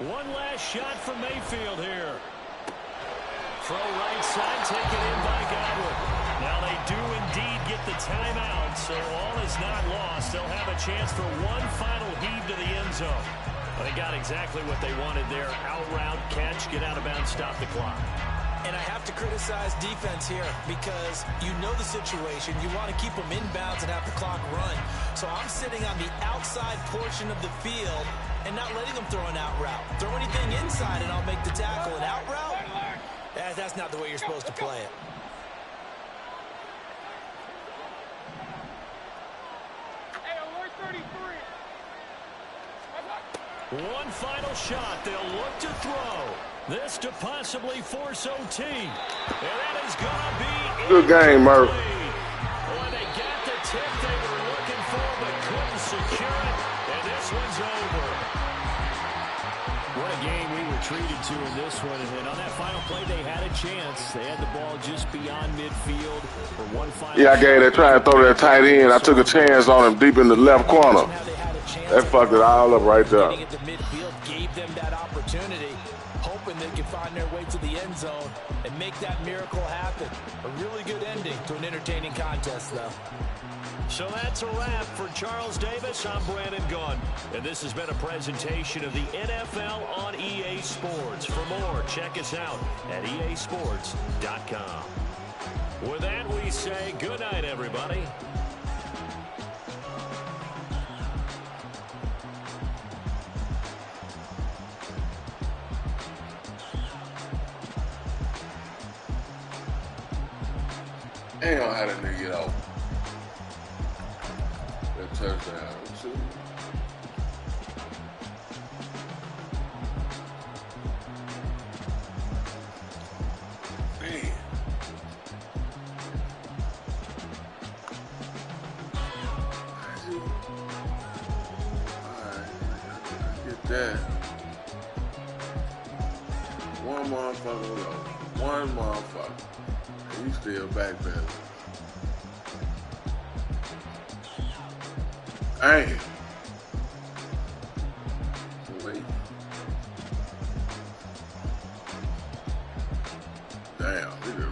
A: One last shot from Mayfield here. Throw right side, taken in by Godwin. Now they do indeed get the timeout, so all is not lost. They'll have a chance for one final heave to the end zone. Well, they got exactly what they wanted there. Out route, catch, get out of bounds, stop the clock.
C: And I have to criticize defense here because you know the situation. You want to keep them inbounds and have the clock run. So I'm sitting on the outside portion of the field and not letting them throw an out route. Throw anything inside and I'll make the tackle. An out route? That's not the way you're supposed to play it.
A: One final shot. They'll look to throw. This to possibly force OT. And that is going to be
B: Good game, Murph.
A: Boy, they got the tip they were looking for, but couldn't secure it. And this one's over. What a game we were treated to in this one. And on that final play, they had a chance. They had the ball just beyond midfield for one final.
B: Yeah, I gave that try to throw that tight end. I took a chance on him deep in the left corner. That fucked it all up right there.
C: Getting into midfield gave them that opportunity, hoping they could find their way to the end zone and make that miracle happen. A really good ending to an entertaining contest, though.
A: So that's a wrap for Charles Davis. I'm Brandon Gunn, and this has been a presentation of the NFL on EA Sports. For more, check us out at easports.com. With that, we say good night, everybody.
B: Damn, how that nigga get off. That touchdown. Too. Man. Alright, get that. One motherfucker low. One motherfucker. And you still backpedaling. Hey. Wait. Damn, nigga.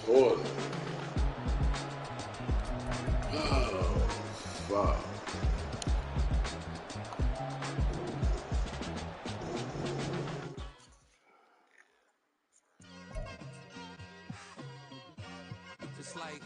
B: Toilet. Oh, fuck.
F: Just like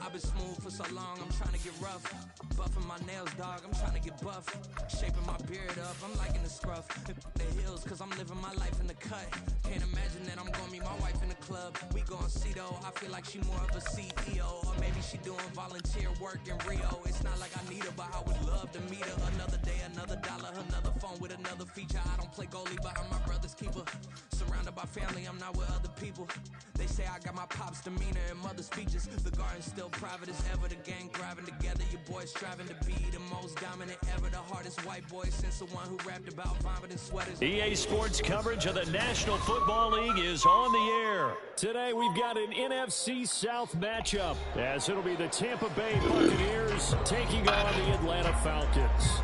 F: I've been smooth for so long, I'm trying to get rough. Buffing my nails, dog, I'm trying to get buff. Shaping my beard up, I'm liking the scruff. The hills, cause I'm living my life in the cut. Can't imagine that I'm gonna meet my wife in the club. We gon' see though, I feel like she more of a CEO. Or maybe she doing volunteer work in Rio. It's not like I need her, but I would love to meet her. Another day, another dollar, another phone with another feature. I don't play goalie, but I'm my brother's keeper. Surrounded by family, I'm not with other people. They say I got my pop's demeanor and mother's features. The garden's still private as ever. The gang thriving together. Your boys striving to be the most dominant ever. The hardest white boy since the one who rapped about vomiting sweaters.
A: EA Sports coverage of the National Football League is on the air. Today we've got an NFC South matchup, as it'll be the Tampa Bay Buccaneers taking on the Atlanta Falcons.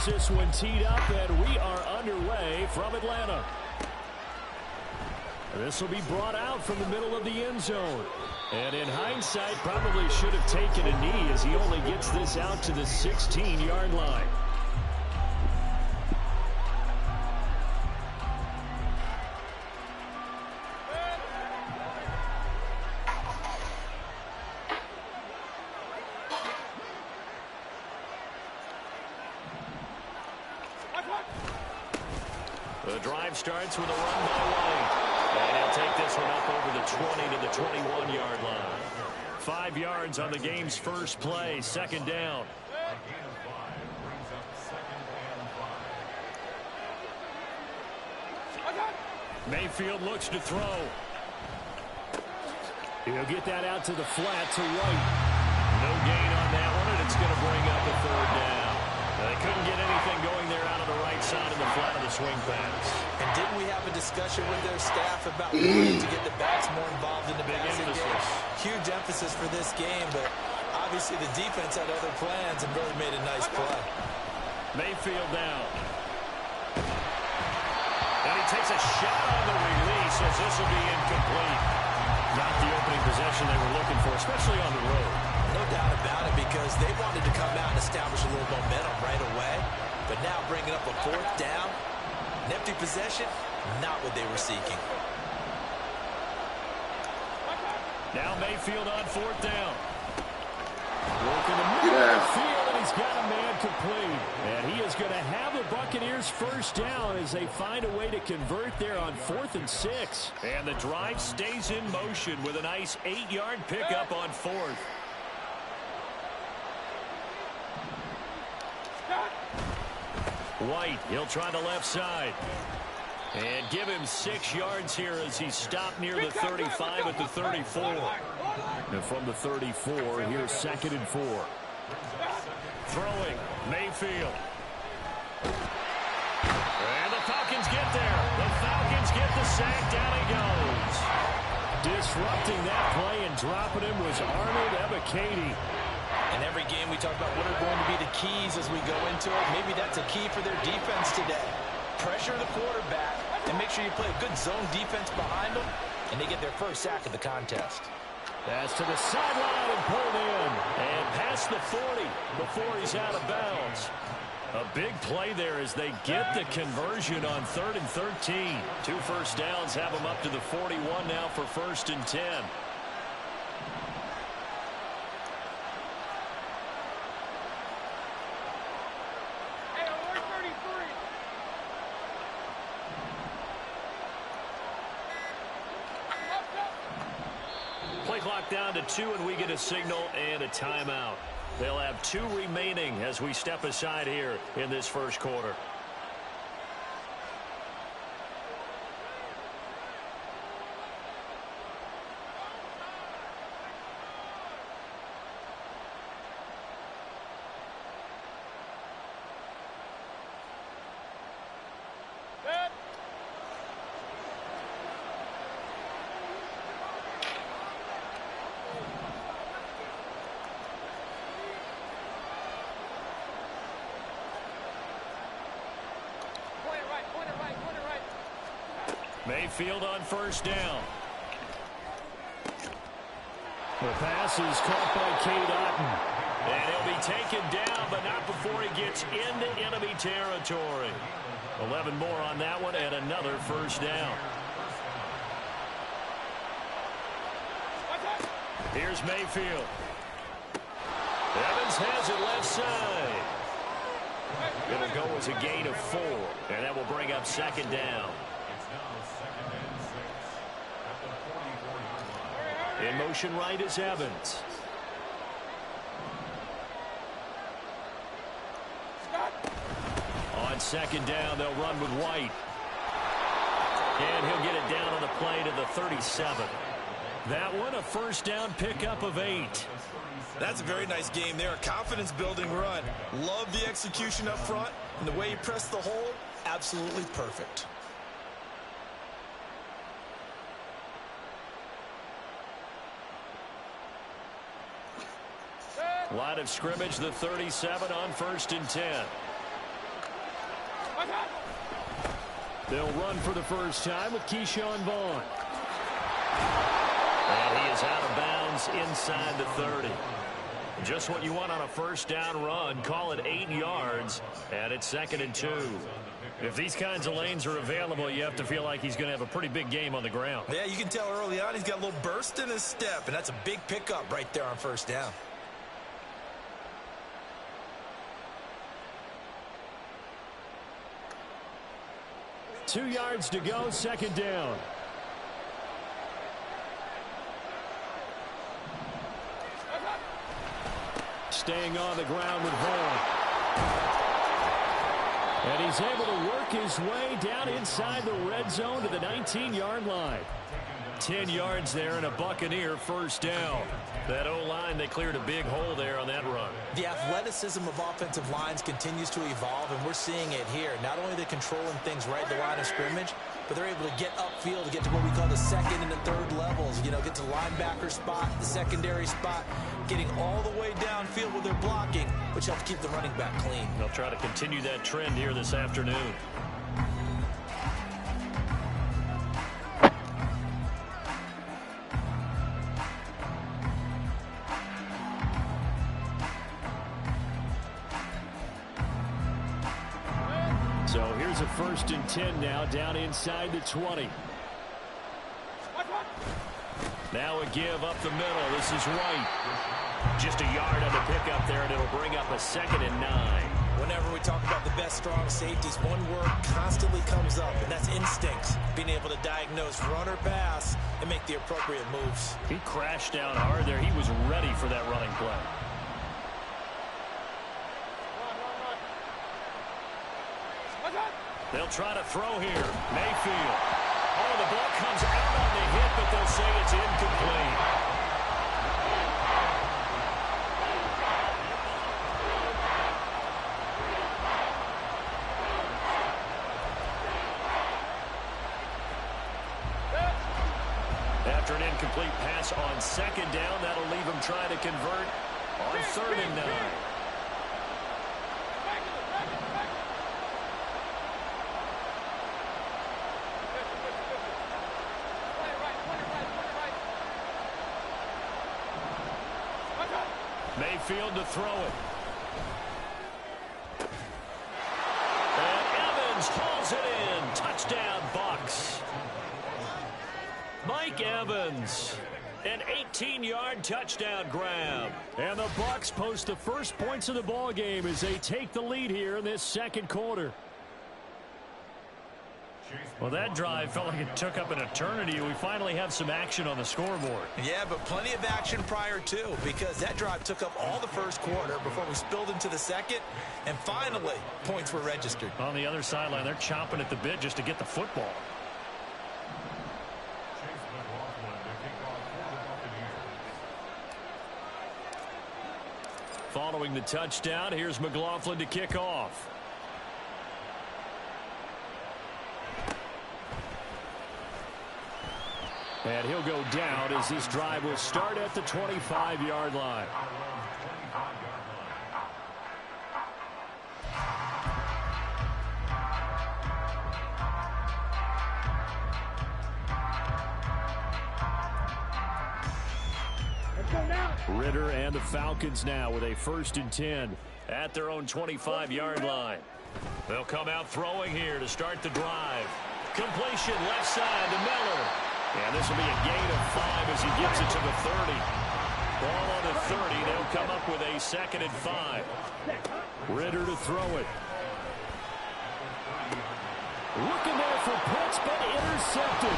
A: This one teed up, and we are underway from Atlanta. This will be brought out from the middle of the end zone. And in hindsight, probably should have taken a knee as he only gets this out to the 16-yard line. The drive starts with a run by White. And he'll take this one up over the 20 to the 21-yard line. 5 yards on the game's first play, second down. Mayfield looks to throw. He'll get that out to the flat to White. No gain on that one, and it's going to bring up a third down. They couldn't get anything going there out of the right side of the flat of the swing pass.
C: And didn't we have a discussion with their staff about wanting to get the backs more involved in the passing game? Huge emphasis for this game, but obviously the defense had other plans and really made a nice play.
A: Mayfield down. And he takes a shot on the release as this will be incomplete. Not the opening possession they were looking for, especially on the road.
C: No doubt about it, because they wanted to come out and establish a little momentum right away. But now bringing up a fourth down, an empty possession, not what they were seeking.
A: Now Mayfield on fourth down. Working the middle of the field, and he's got a man complete. And he is going to have the Buccaneers first down as they find a way to convert there on 4th and 6. And the drive stays in motion with a nice 8-yard pickup on 4th. White, he'll try the left side. And give him 6 yards here as he's stopped near the 35 at the 34. And from the 34, here's 2nd and 4. Throwing, Mayfield. And the Falcons get there. The Falcons get the sack. Down he goes. Disrupting that play and dropping him was Arnold Ebiketie.
C: In every game we talk about what are going to be the keys as we go into it. Maybe that's a key for their defense today. Pressure the quarterback and make sure you play a good zone defense behind them, and they get their first sack of the contest.
D: That's to the sideline and pulled in. And past the 40 before he's out of bounds. A big play there as they get the conversion on 3rd and 13. 2 first downs have them up to the 41 now for 1st and 10. Play clock down to 2, and we get a signal and a timeout. They'll have 2 remaining as we step aside here in this first quarter. Mayfield on first down. The pass is caught by Cade Otton. And he'll be taken down, but not before he gets into enemy territory. 11 more on that one, and another first down. Here's Mayfield. Evans has it left side. It'll go as a gain of 4, and that will bring up 2nd down. In motion right is Evans. On 2nd down, they'll run with White. And he'll get it down on the play to the 37. That one, a first down pickup of 8.
C: That's a very nice game there. A confidence-building run. Love the execution up front. And the way he pressed the hole, absolutely perfect.
D: Line of scrimmage, the 37 on 1st and 10. They'll run for the first time with Keyshawn Vaughn. And he is out of bounds inside the 30. Just what you want on a first down run. Call it 8 yards, and it's 2nd and 2. If these kinds of lanes are available, you have to feel like he's going to have a pretty big game on the ground.
C: Yeah, you can tell early on he's got a little burst in his step, and that's a big pickup right there on first down.
D: Two yards to go, 2nd down. Staying on the ground with Vaughn. And he's able to work his way down inside the red zone to the 19-yard line. 10 yards there and a Buccaneer first down. That O-line, they cleared a big hole there on that run.
C: The athleticism of offensive lines continues to evolve, and we're seeing it here. Not only are they controlling things right at the line of scrimmage, but they're able to get upfield to get to what we call the 2nd and the 3rd levels. You know, get to linebacker spot, the secondary spot, getting all the way downfield with their blocking, which helps keep the running back clean.
D: They'll try to continue that trend here this afternoon. So here's a 1st and 10 now, down inside the 20. Now a give up the middle. This is White. Just a yard on the pickup there, and it'll bring up a 2nd and 9.
C: Whenever we talk about the best strong safeties, one word constantly comes up, and that's instincts. Being able to diagnose run or pass and make the appropriate moves.
D: He crashed down hard there. He was ready for that running play. They'll try to throw here. Mayfield. Oh, the ball comes out on the hit, but they'll say it's incomplete. After an incomplete pass on 2nd down, that'll leave him trying to convert on 3rd and 9. Mayfield to throw it. And Evans hauls it in. Touchdown, Bucs. Mike Evans. An 18-yard touchdown grab. And the Bucs post the first points of the ball game as they take the lead here in this second quarter. Well, that drive felt like it took up an eternity. We finally have some action on the scoreboard.
C: Yeah, but plenty of action prior to, because that drive took up all the first quarter before we spilled into the second, and finally, points were registered.
D: On the other sideline, they're chomping at the bit just to get the football. Following the touchdown, here's McLaughlin to kick off. And he'll go down as this drive will start at the 25-yard line. Ritter and the Falcons now with a 1st and 10 at their own 25-yard line. They'll come out throwing here to start the drive. Completion left side to Miller. And this will be a gain of 5 as he gets it to the 30. Ball on the 30. They'll come up with a 2nd and 5. Ritter to throw it. Looking there for Pitts, but intercepted.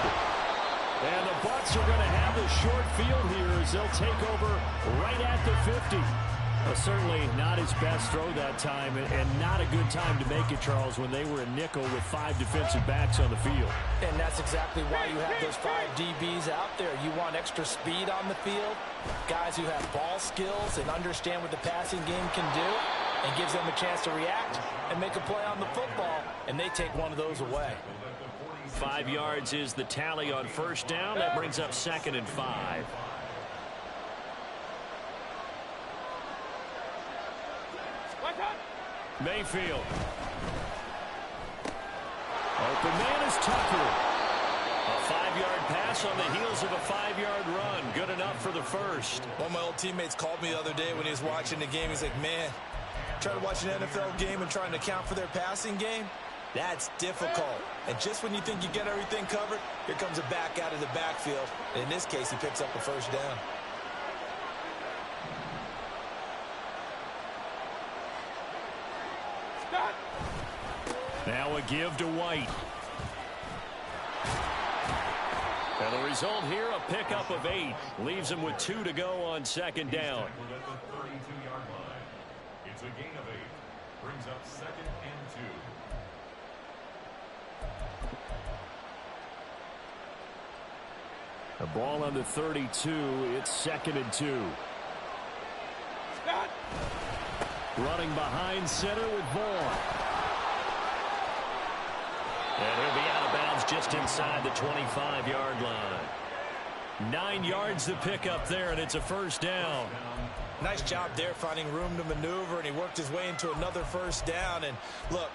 D: And the Bucs are going to have the short field here as they'll take over right at the 50. Well, certainly not his best throw that time, and not a good time to make it, Charles, when they were a nickel with 5 defensive backs on the field.
C: And that's exactly why you have those 5 DBs out there. You want extra speed on the field, guys who have ball skills and understand what the passing game can do, and gives them a chance to react and make a play on the football, and they take one of those away.
D: 5 yards is the tally on 1st down. That brings up 2nd and 5. Mayfield. Open man is Tucker. A 5-yard pass on the heels of a 5-yard run. Good enough for the first.
C: One of my old teammates called me the other day when he was watching the game. He's like, man, trying to watch an NFL game and trying to account for their passing game, that's difficult. And just when you think you get everything covered, here comes a back out of the backfield. And in this case, he picks up a 1st down.
D: Now a give to White. And the result here, a pickup of 8. Leaves him with 2 to go on 2nd down.
E: It's a gain of 8. Brings up 2nd and 2.
D: The ball on the 32. It's 2nd and 2. Running behind center with Vaughn. And he'll be out of bounds just inside the 25-yard line. 9 yards to pick up there, and it's a 1st down.
C: Nice job there finding room to maneuver, and he worked his way into another 1st down. And look,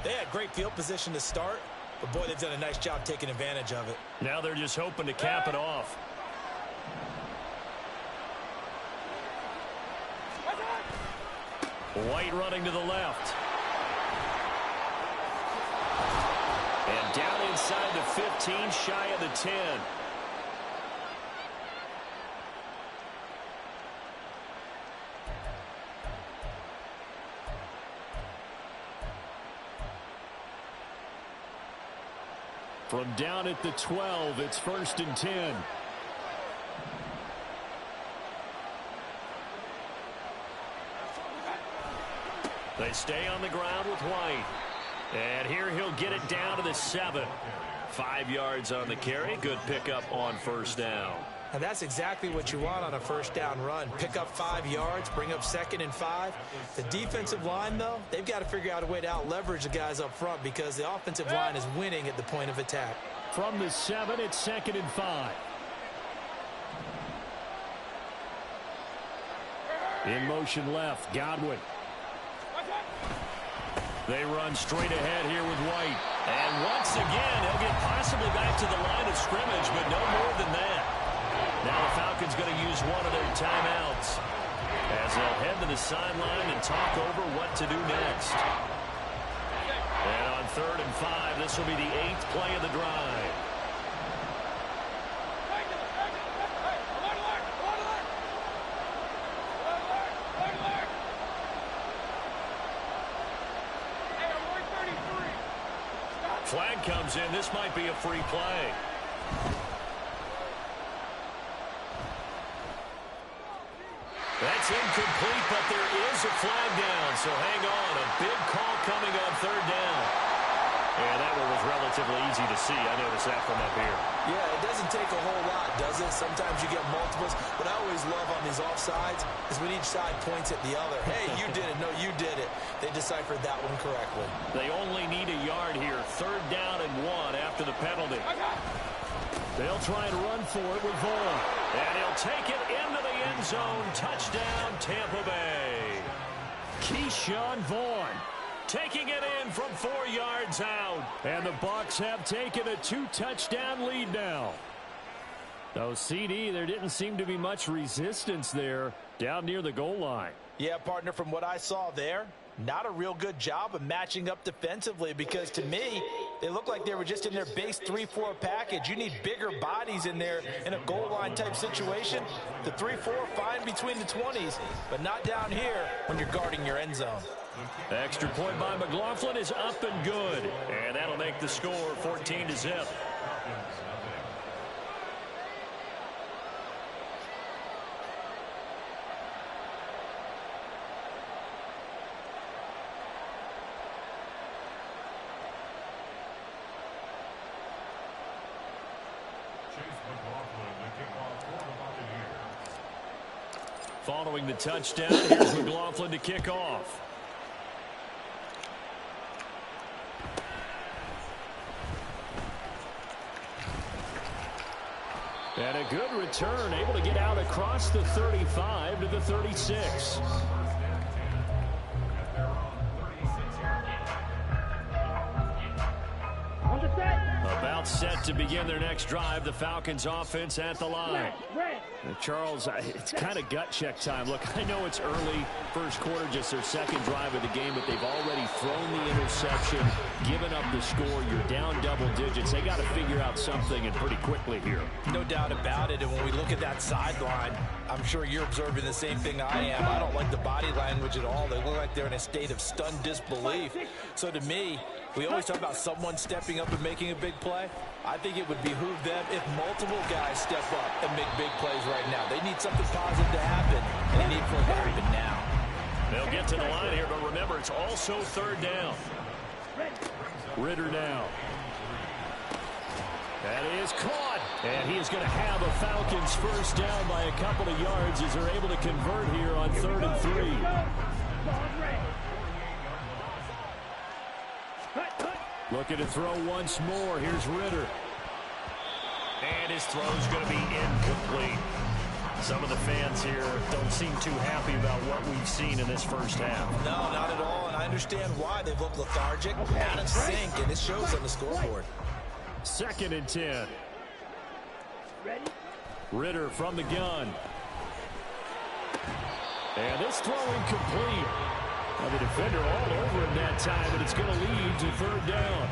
C: they had great field position to start, but boy, they've done a nice job taking advantage of it.
D: Now they're just hoping to cap it off. White running to the left. And down inside the 15, shy of the 10. From down at the 12, it's 1st and 10. They stay on the ground with White. And here he'll get it down to the 7. 5 yards on the carry. Good pickup on 1st down.
C: And that's exactly what you want on a 1st down run. Pick up 5 yards, bring up 2nd and 5. The defensive line, though, they've got to figure out a way to out-leverage the guys up front because the offensive line is winning at the point of attack.
D: From the 7, it's 2nd and 5. In motion left, Godwin. They run straight ahead here with White. And once again, he'll get possibly back to the line of scrimmage, but no more than that. Now the Falcons going to use one of their timeouts.
A: as they'll head to the sideline and talk over what to do next. And on 3rd and 5, this will be the 8th play of the drive. Flag comes in. This might be a free play. That's incomplete, but there is a flag down. So hang on. A big call coming on 3rd down. And that one was relatively easy to see. I noticed that from up here.
C: Yeah, it doesn't take a whole lot, does it? Sometimes you get multiples. What I always love on these offsides is when each side points at the other. Hey, you did it. No, you did it. They deciphered that one correctly.
A: They only need a yard here. 3rd down and 1 after the penalty. They'll try and run for it with Vaughn. And he'll take it into the end zone. Touchdown, Tampa Bay. Keyshawn Vaughn taking it in from 4 yards out. And the Bucs have taken a 2-touchdown lead now. Though CD, there didn't seem to be much resistance there down near the goal line.
C: Yeah, partner, from what I saw there, not a real good job of matching up defensively, because to me, they look like they were just in their base 3-4 package. You need bigger bodies in there in a goal line type situation. The 3-4, fine between the 20s, but not down here when you're guarding your end zone.
A: Extra point by McLaughlin is up and good. And that'll make the score 14-0. Following the touchdown, here's McLaughlin to kick off. And a good return, able to get out across the 35 to the 36. About set to begin their next drive. The Falcons offense at the line. Charles, it's kind of gut check time. Look, I know it's early, first quarter, just their second drive of the game, but they've already thrown the interception, given up the score. You're down double digits. They got to figure out something, and pretty quickly here.
C: No doubt about it. And when we look at that sideline, I'm sure you're observing the same thing I am. I don't like the body language at all. They look like they're in a state of stunned disbelief. So to me, we always talk about someone stepping up and making a big play. I think it would behoove them if multiple guys step up and make big plays right now. They need something positive to happen, and they need for it to happen now.
A: They'll get to the line here, but remember, it's also 3rd down. Ritter now. That is caught. And he is going to have a Falcons first down by a couple of yards as they're able to convert here on 3rd and 3. Looking to throw once more. Here's Ritter. And his throw's going to be incomplete. Some of the fans here don't seem too happy about what we've seen in this first half.
C: No, not at all, and I understand why. They've looked lethargic, out of sync, and it shows on the scoreboard.
A: 2nd and 10. Ritter from the gun. And this throw incomplete. Now the defender all over him that time, but it's going to lead to 3rd down.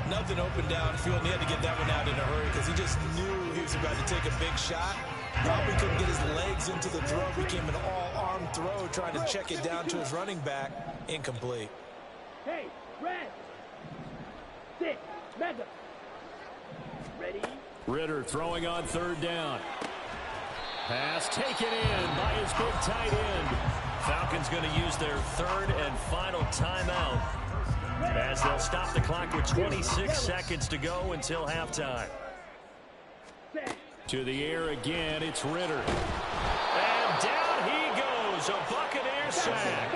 C: Nothing open downfield, and he had to get that one out in a hurry because he just knew he was about to take a big shot. Probably couldn't get his legs into the throw. Became an all-arm throw, trying to check it down to his running back. Incomplete.
G: Hey, red. 6, mega. Ready?
A: Ritter throwing on 3rd down. Pass taken in by his big tight end. Falcons going to use their 3rd and final timeout as they'll stop the clock with 26 seconds to go until halftime. To the air again, it's Ritter. And down he goes, a Buccaneer sack.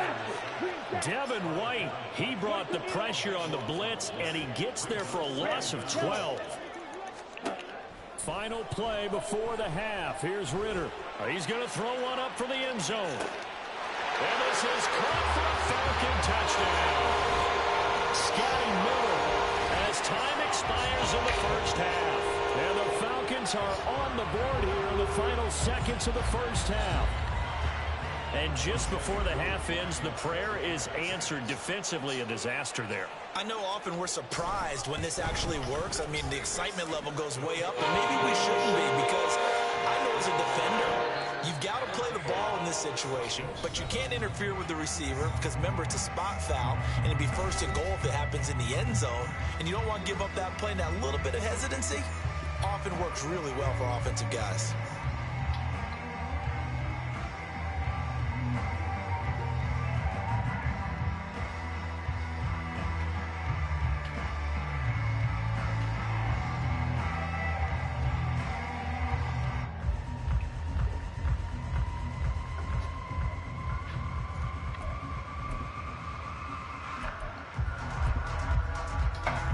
A: Devin White, he brought the pressure on the blitz, and he gets there for a loss of 12. Final play before the half. Here's Ritter. He's going to throw one up for the end zone. And this is caught for a Falcon touchdown. Scotty Miller as time expires in the first half. And the Falcons are on the board here in the final seconds of the first half.
D: And just before the half ends, the prayer is answered defensively. A disaster there.
C: I know often we're surprised when this actually works. I mean, the excitement level goes way up, and maybe we shouldn't be, because I know as a defender, you've got to play the ball in this situation, but you can't interfere with the receiver because, remember, it's a spot foul, and it'd be first and goal if it happens in the end zone, and you don't want to give up that play. And that little bit of hesitancy often works really well for offensive guys.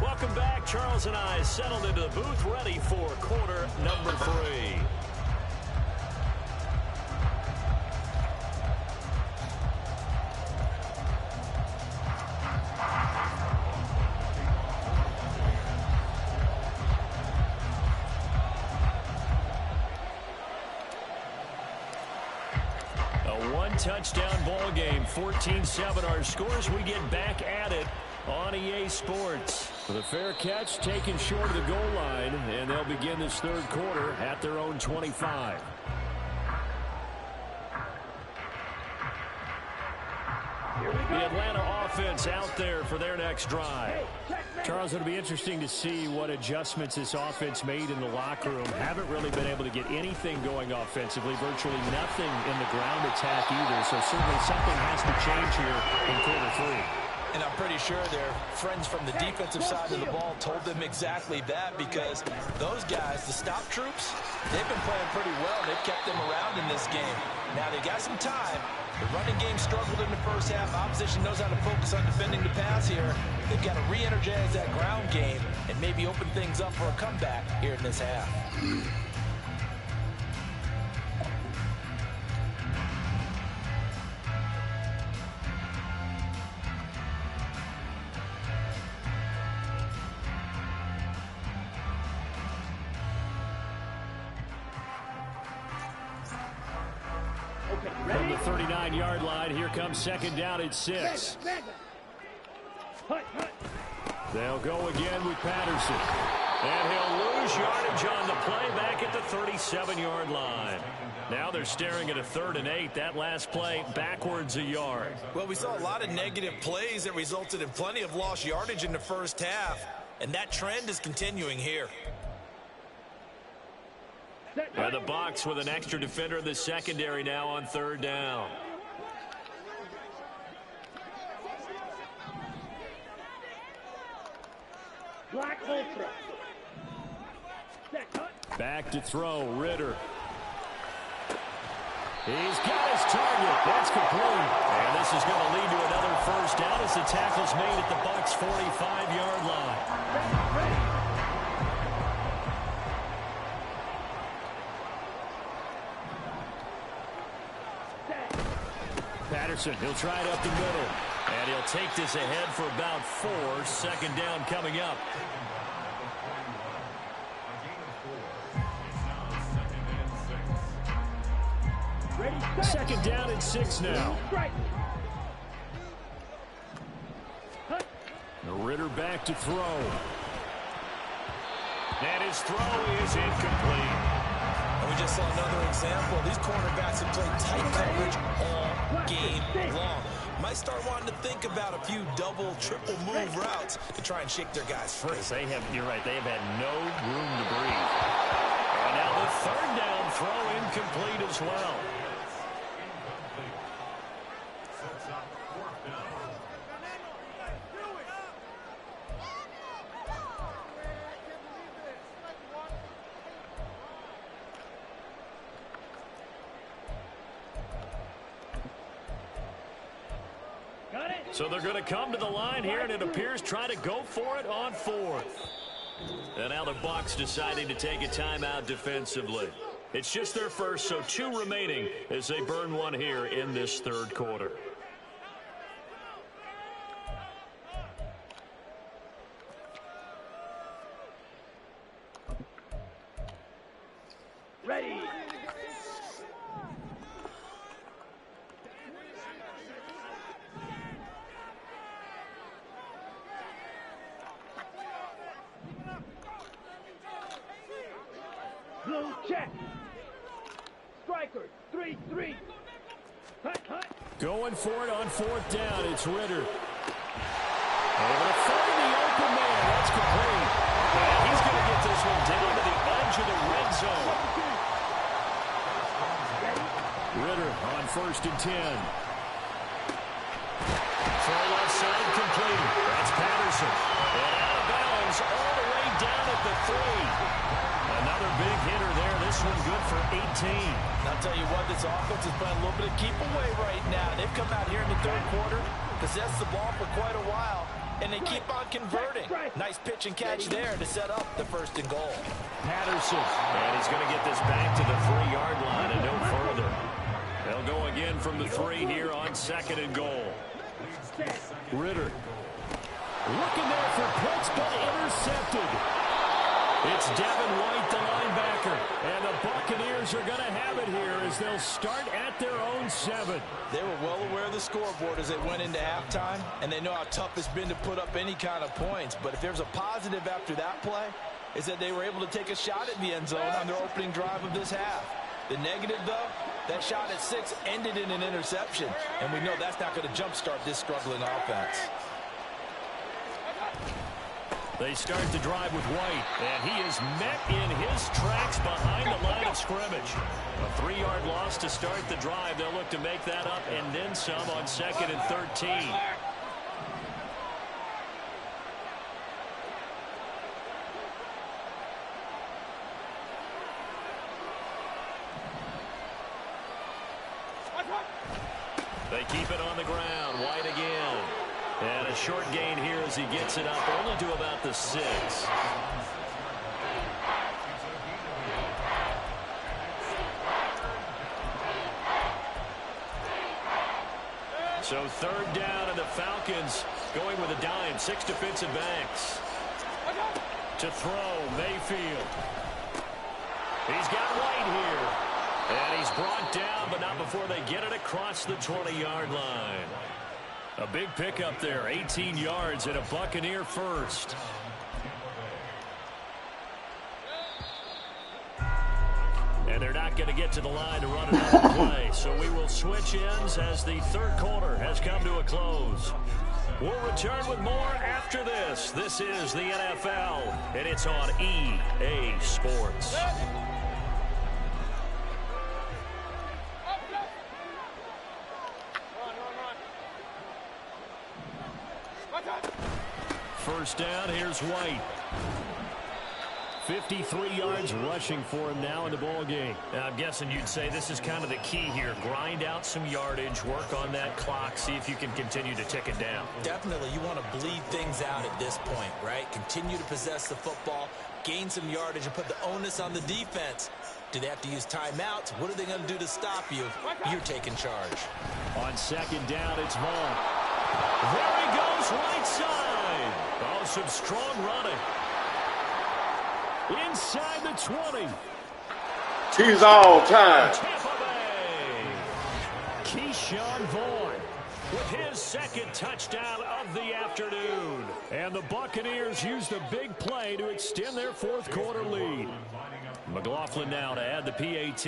D: Welcome back. Charles and I settled into the booth, ready for quarter number 3. A one-touchdown ball game, 14-7 our scores. We get back at it on EA Sports. The fair catch taken short of the goal line, and they'll begin this third quarter at their own 25. The Atlanta offense out there for their next drive. Charles, it'll be interesting to see what adjustments this offense made in the locker room. Haven't really been able to get anything going offensively, virtually nothing in the ground attack either, so certainly something has to change here in quarter 3.
C: And I'm pretty sure their friends from the defensive side of the ball told them exactly that, because those guys, the stop troops, they've been playing pretty well. They've kept them around in this game. Now they got some time. The running game struggled in the first half. Opposition knows how to focus on defending the pass here. They've got to re-energize that ground game and maybe open things up for a comeback here in this half.
D: From the 39-yard line, here comes second down at 6. They'll go again with Patterson. And he'll lose yardage on the play back at the 37-yard line. Now they're staring at a 3rd and 8. That last play backwards a yard.
C: Well, we saw a lot of negative plays that resulted in plenty of lost yardage in the first half, and that trend is continuing here.
D: And the box with an extra defender in the secondary now on 3rd down. Back to throw, Ritter. He's got his target. That's complete. And this is going to lead to another first down as the tackle's made at the Bucs' 45-yard line. Patterson, he'll try it up the middle. And he'll take this ahead for about 4. 2nd down coming up. Second down and 6 now. Ritter back to throw. And his throw is incomplete.
C: And we just saw another example. These cornerbacks have played tight coverage all game long. Might start wanting to think about a few double, triple move routes to try and shake their guys free.
D: You're right, they have had no room to breathe. And now the 3rd down throw incomplete as well. So they're going to come to the line here, and it appears try to go for it on 4th. And now the Bucs deciding to take a timeout defensively. It's just their first, so 2 remaining as they burn one here in this 3rd quarter.
G: Ready. Blue, check. Striker, 3-3. Hut, hut.
D: Going for it on 4th down. It's Ritter. Able to find the open man. That's complete. And he's going to get this one down to the edge of the red zone. Ritter on 1st and 10. Throw left side completed. That's Patterson. And out of bounds all the way down at the 3. Another big hitter there. This one good for 18.
C: I'll tell you what, this offense is playing a little bit of keep away right now. They've come out here in the 3rd quarter, possessed the ball for quite a while, and they keep on converting. Nice pitch and catch there to set up the 1st and goal.
D: Patterson. And he's going to get this back to the 3-yard line and no further. They'll go again from the 3 here on 2nd and goal. Ritter. Looking there for Pitts, but intercepted. It's Devin White, the linebacker. And the Buccaneers are going to have it here as they'll start at their own 7.
C: They were well aware of the scoreboard as they went into halftime, and they know how tough it's been to put up any kind of points. But if there's a positive after that play, is that they were able to take a shot at the end zone on their opening drive of this half. The negative, though, that shot at 6 ended in an interception, and we know that's not going to jumpstart this struggling offense.
D: They start the drive with White, and he is met in his tracks behind the line of scrimmage. A 3-yard loss to start the drive. They'll look to make that up and then some on 2nd and 13. They keep it on the ground. White again. And a short gain here as he gets it up only to about the 6. So 3rd down, and the Falcons going with a dime. 6 defensive backs. To throw, Mayfield. He's got White here. And he's brought down, but not before they get it across the 20-yard line. A big pickup there, 18 yards and a Buccaneer first. And they're not going to get to the line to run another play. So we will switch ends as the 3rd quarter has come to a close. We'll return with more after this. This is the NFL, and it's on EA Sports. First down, here's White. 53 yards rushing for him now in the ball game.
A: I'm guessing you'd say this is kind of the key here. Grind out some yardage, work on that clock, see if you can continue to tick it down.
C: Definitely, you want to bleed things out at this point, right? Continue to possess the football, gain some yardage, and put the onus on the defense. Do they have to use timeouts? What are they going to do to stop you? You're taking charge.
D: On 2nd down, it's Vaughn. There he goes, right side. Oh, some strong running. Inside the 20.
B: He's all time.
D: Tampa Bay. Keyshawn Vaughn with his 2nd touchdown of the afternoon. And the Buccaneers used a big play to extend their 4th quarter lead. McLaughlin now to add the PAT.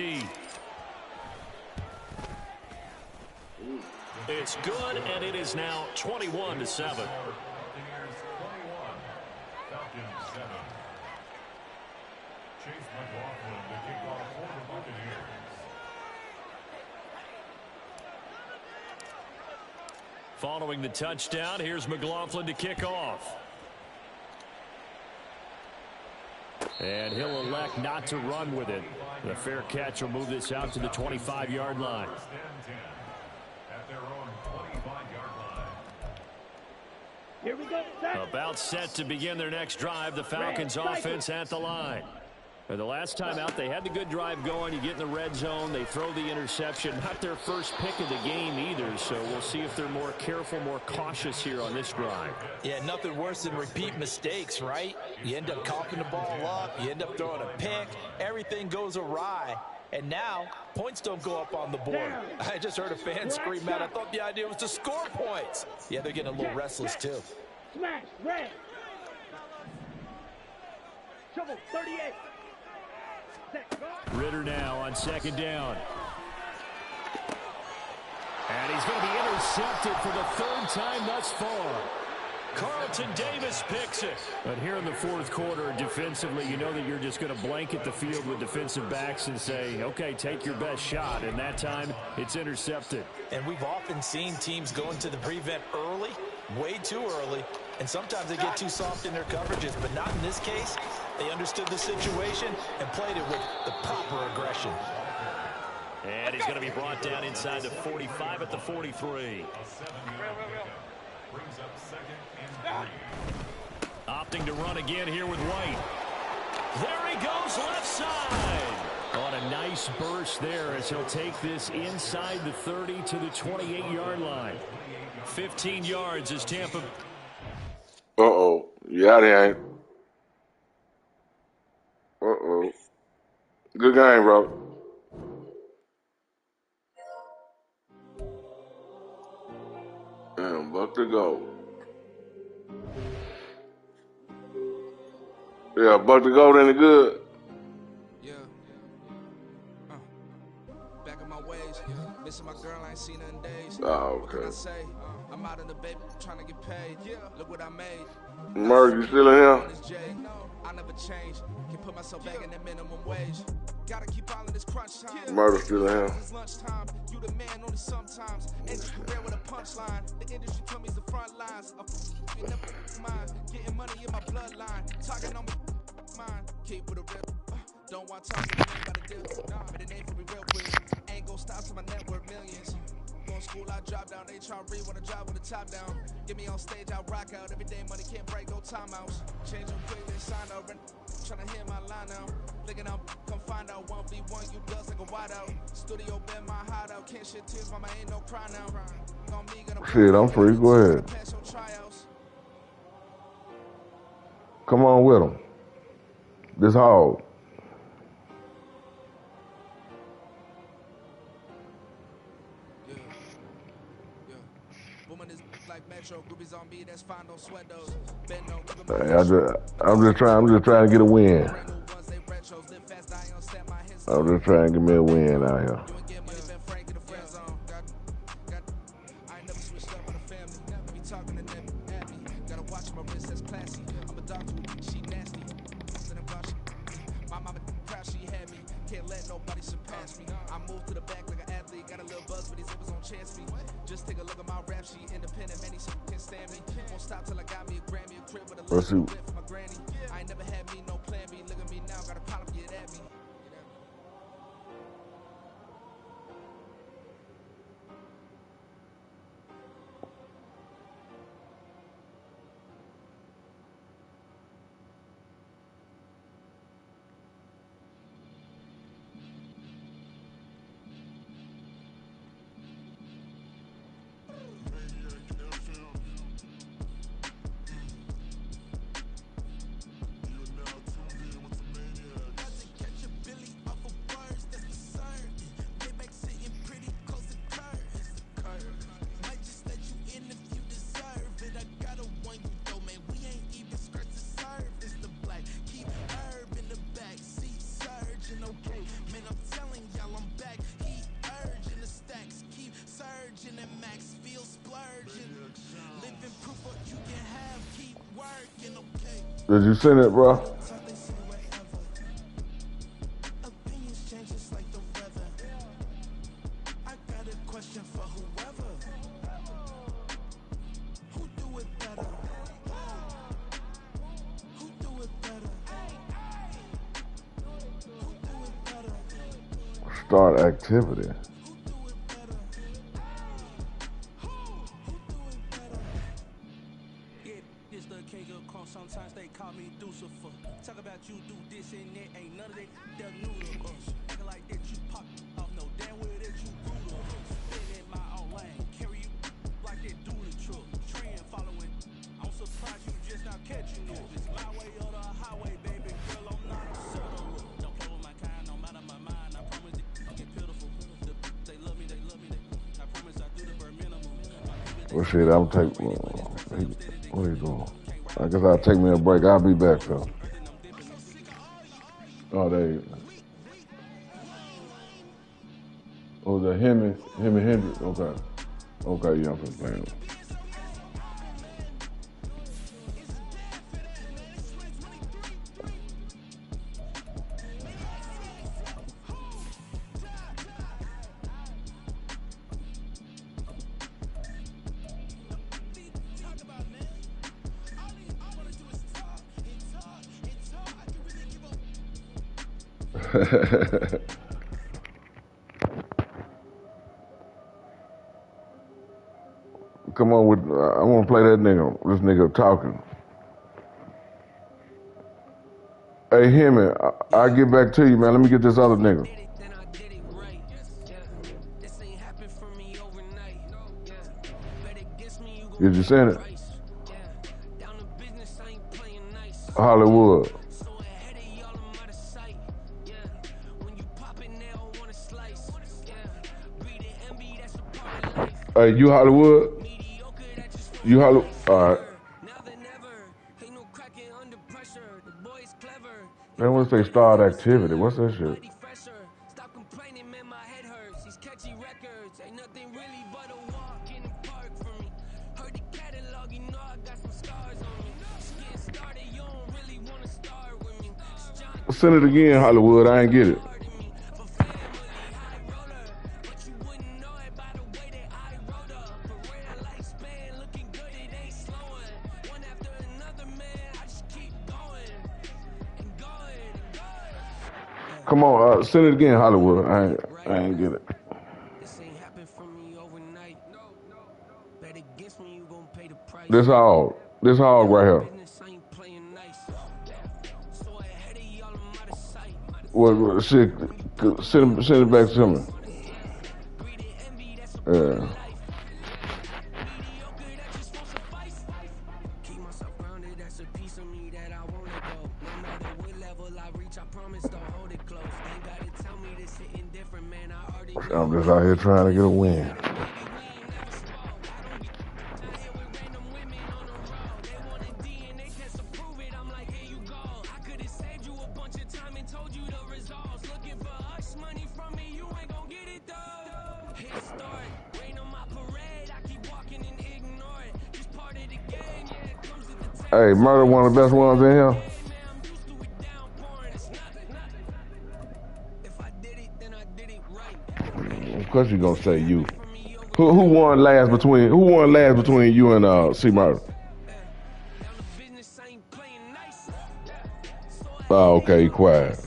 D: It's good, and it is now 21-7. Following the touchdown, here's McLaughlin to kick off. And he'll elect not to run with it. The fair catch will move this out to the 25-yard line.
G: Here we go.
D: About set to begin their next drive. The Falcons offense at the line. The last time out, they had the good drive going. You get in the red zone, they throw the interception. Not their first pick of the game either, so we'll see if they're more careful, more cautious here on this drive.
C: Yeah, nothing worse than repeat mistakes, right? You end up coughing the ball up, you end up throwing a pick, everything goes awry. And now, points don't go up on the board. I just heard a fan scream out. I thought the idea was to score points. Yeah, they're getting a little restless, too.
G: Smash, red. Trouble, 38.
D: Ritter now on second down. And he's going to be intercepted for the third time thus far.
A: Carlton Davis picks it.
D: But here in the fourth quarter, defensively, you know that you're just going to blanket the field with defensive backs and say, okay, take your best shot. And that time, it's intercepted.
C: And we've often seen teams go into the prevent early, way too early, and sometimes they get too soft in their coverages. But not in this case. They understood the situation and played it with the proper aggression.
A: And he's going to be brought down inside the 45 at the 43.
E: Brings up second and 3.
A: Opting to run again here with White. There he goes, left side.
D: On a nice burst there as he'll take this inside the 30 to the 28-yard line.
A: 15 yards as Tampa.
B: Uh-oh. Yeah, they ain't. Uh-oh. Good game, bro. And buck to go. Yeah, buck to go, then it good.
F: Yeah. Back in my ways. Missing my girl, I ain't seen her in days.
B: Oh,
F: What can I
B: okay.
F: say? I'm out in the baby trying to get paid. Look what I made.
B: Murray, you still in here?
F: I never change. Can put myself back in the minimum wage. Gotta keep all in this crunch time.
B: Murder still in here.
F: It's lunchtime. You the man only sometimes. Industry rare with a punchline. The industry told me the front lines. You never mind. Getting money in my bloodline. Talking on my mind. Keep with a real. Don't want to talk to me about a deal. Nah, but the name for me real quick. Ain't gon' stop till my net worth millions. Going school, I drop down. HRE wanna drive with the top down. Get me on stage, I rock out. Every day money can't break, no timeouts. Change them quickly, sign up. Tryna hear my line now. Thinking I'm come find out 1v1, you dust like a wideout. Studio been my hideout. Can't shed tears, mama ain't no cry now. On me, gonna
B: Shit, I'm free. Go ahead.
F: pass your tryouts.
B: Come on with him. This hog.
F: Woman is like Metro, groupies on me, that's fine, don't sweat those. Bend no,
B: Hey, I'm just trying to get a win. I'm just trying to get me a win out here. Let's see.
F: I ain't never had me no plan B. Look at me now, got a problem, get at me.
B: Did you send it, bro? Start activity.
F: Sometimes they call me Lucifer. Talk about you do this and that. Ain't none of that new to us. Acting like that you pop off. No damn well that you brutal. Spin in my own lane. Carry you like that do the truck. Trend following. I'm surprised you just not catching it. It's my way or the highway, baby girl. I'm not a subtle. Don't play with my kind, no matter my mind. I promise it get pitiful. They love me, they love me. I promise I do the bare minimum.
B: Well, shit, I'm taking. What are you doing? I guess I'll take me a break. I'll be back, though. Oh, there you go. Oh, the him and Hendrix. Okay. Okay, yeah, I'm finna play him. Come on with, I want to play that nigga. This nigga talking. Hey, Hemi, I'll get back to you, man. Let me get this other nigga. Did you send it? Hollywood. Hey, you Hollywood? You Hollywood? All right. Man, once they start activity, what's that shit? Send it again, Hollywood. I ain't get it. Come on, send it again, Hollywood. I ain't get it. This hog right here. What shit? Send it back to me. Yeah. I'm just out here trying to get a win. Hey, Murder one of the best ones in here. Of course you're gonna say you. Who won last between you and C Murder? Oh, okay, quiet.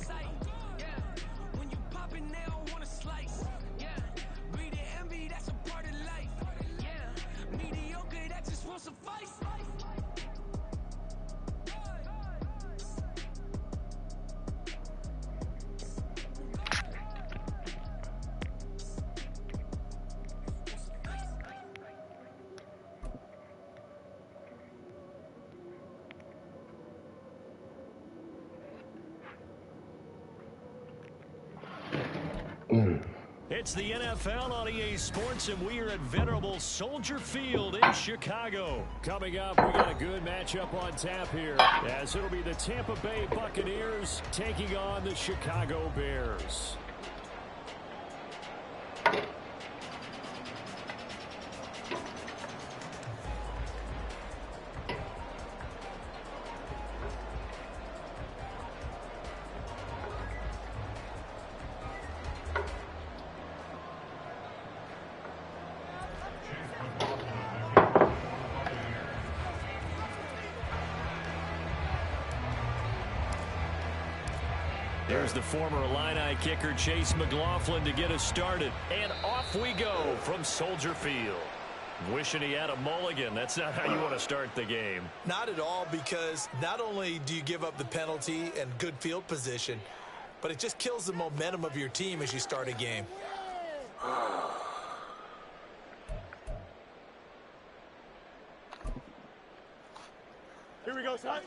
A: It's the NFL on EA Sports, and we are at venerable Soldier Field in Chicago. Coming up, we got a good matchup on tap here, as it'll be the Tampa Bay Buccaneers taking on the Chicago Bears. There's the former Illini kicker, Chase McLaughlin, to get us started. And off we go from Soldier Field. Wishing he had a mulligan. That's not how you want to start the game.
C: Not at all, because not only do you give up the penalty and good field position, but it just kills the momentum of your team as you start a game.
G: Here we go, son.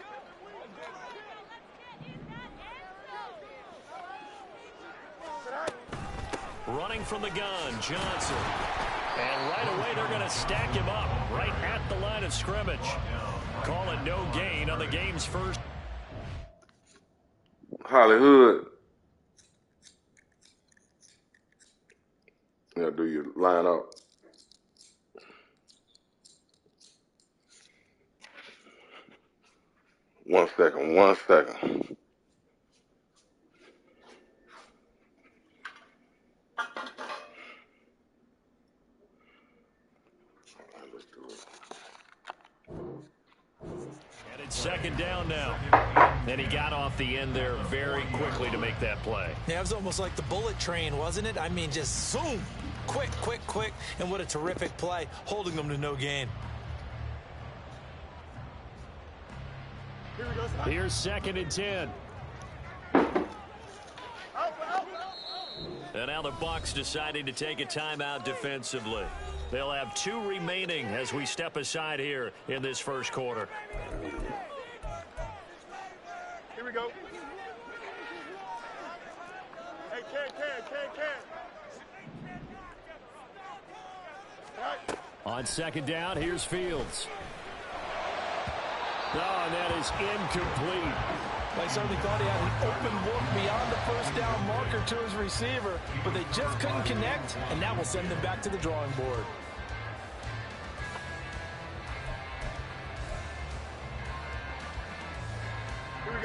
A: Running from the gun, Johnson. And right away, they're going to stack him up right at the line of scrimmage. Call it no gain on the game's first.
B: Hollywood. Yeah, do you line up? One second. Let's do it.
D: And it's second down now. And he got off the end there very quickly to make that play.
C: Yeah, it was almost like the bullet train, wasn't it? I mean, just zoom. Quick. And what a terrific play, holding them to no gain.
G: Here we go.
D: Here's second and 10. And now the Bucs deciding to take a timeout defensively. They'll have 2 remaining as we step aside here in this first quarter.
G: Here we go. Hey, Ken. Right.
D: On second down, here's Fields. Oh, and that is incomplete.
C: I certainly thought he had an open look beyond the first down marker to his receiver, but they just couldn't connect, and that will send them back to the drawing board.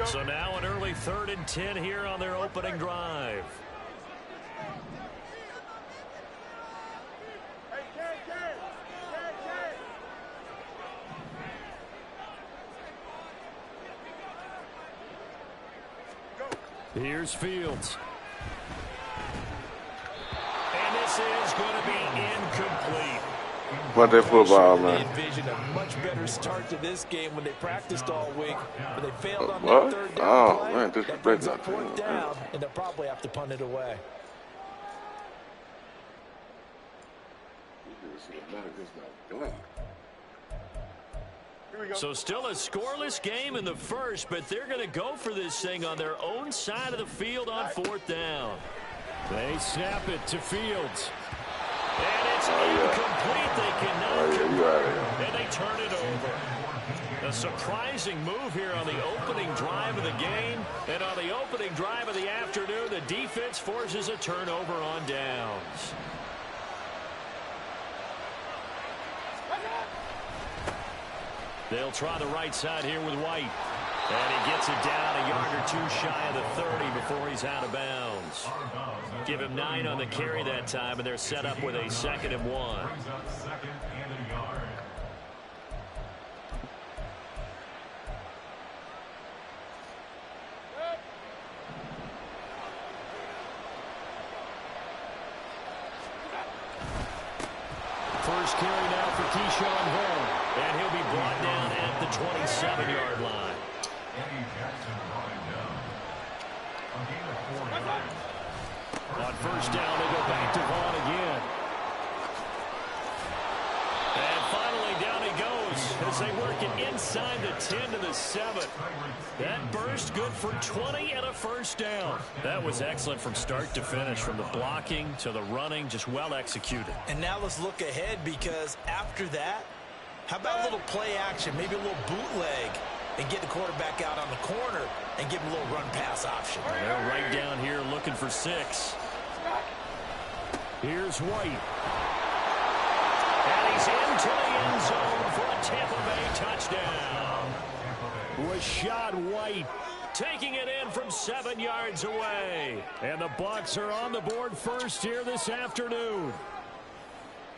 D: So now an early 3rd and 10 here on their opening drive.
G: Hey, Ken.
D: Here's Fields. And this is going to be incomplete.
B: What that football, man?
C: They envisioned a much better start to this game when they practiced all week, but they failed on
B: What?
C: that 3rd down play.
B: Man, this
C: That brings
B: is
C: up 4th down, and they'll probably have to punt it away.
D: So still a scoreless game in the first, but they're going to go for this thing on their own side of the field on 4th down. They snap it to Fields. And it's incomplete. They cannot convert, and they turn it over. A surprising move here on the opening drive of the game. And on the opening drive of the afternoon, the defense forces a turnover on downs. They'll try the right side here with White. And he gets it down a yard or 2 shy of the 30 before he's out of bounds. Give him 9 on the carry that time, and they're set up with a 2nd and 1. First carry now for Keyshawn Hill, and he'll be brought down at the 27-yard line. On first down, they go back to Vaughn again. And finally, down he goes as they work it inside the 10 to the 7. That burst good for 20 and a first down. That was excellent from start to finish, from the blocking to the running, just well executed.
C: And now let's look ahead, because after that, how about a little play action, maybe a little bootleg, and get the quarterback out on the corner and give him a little run-pass option.
D: And they're right down here looking for 6. Here's White. And he's into the end zone for a Tampa Bay touchdown. Rashad White taking it in from 7 yards away. And the Bucs are on the board first here this afternoon.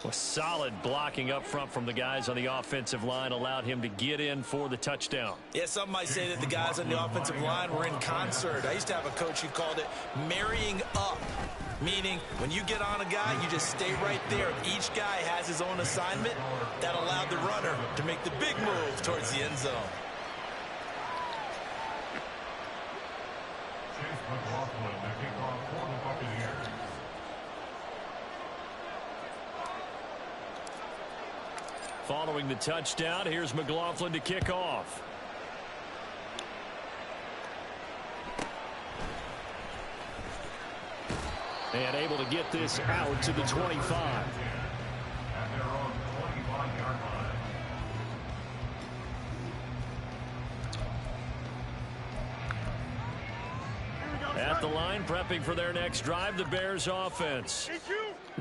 D: A solid blocking up front from the guys on the offensive line allowed him to get in for the touchdown.
C: Yeah, some might say that the guys on the offensive line were in concert. I used to have a coach who called it marrying up, meaning when you get on a guy, you just stay right there. Each guy has his own assignment. That allowed the runner to make the big move towards the end zone.
D: Following the touchdown, here's McLaughlin to kick off. And able to get this out to the 25. At the line, prepping for their next drive, the Bears offense.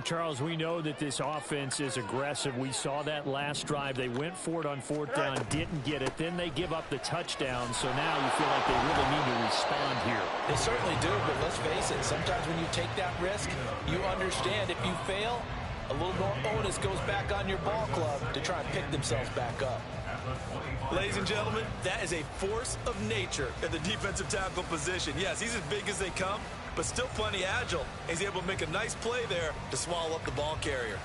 D: Charles, we know that this offense is aggressive. We saw that last drive. They went for it on fourth down, didn't get it. Then they give up the touchdown. So now you feel like they really need to respond here.
C: They certainly do, but let's face it. Sometimes when you take that risk, you understand if you fail, a little more onus goes back on your ball club to try and pick themselves back up.
H: Ladies and gentlemen, that is a force of nature at the defensive tackle position. Yes, he's as big as they come, but still plenty agile. He's able to make a nice play there to swallow up the ball carrier.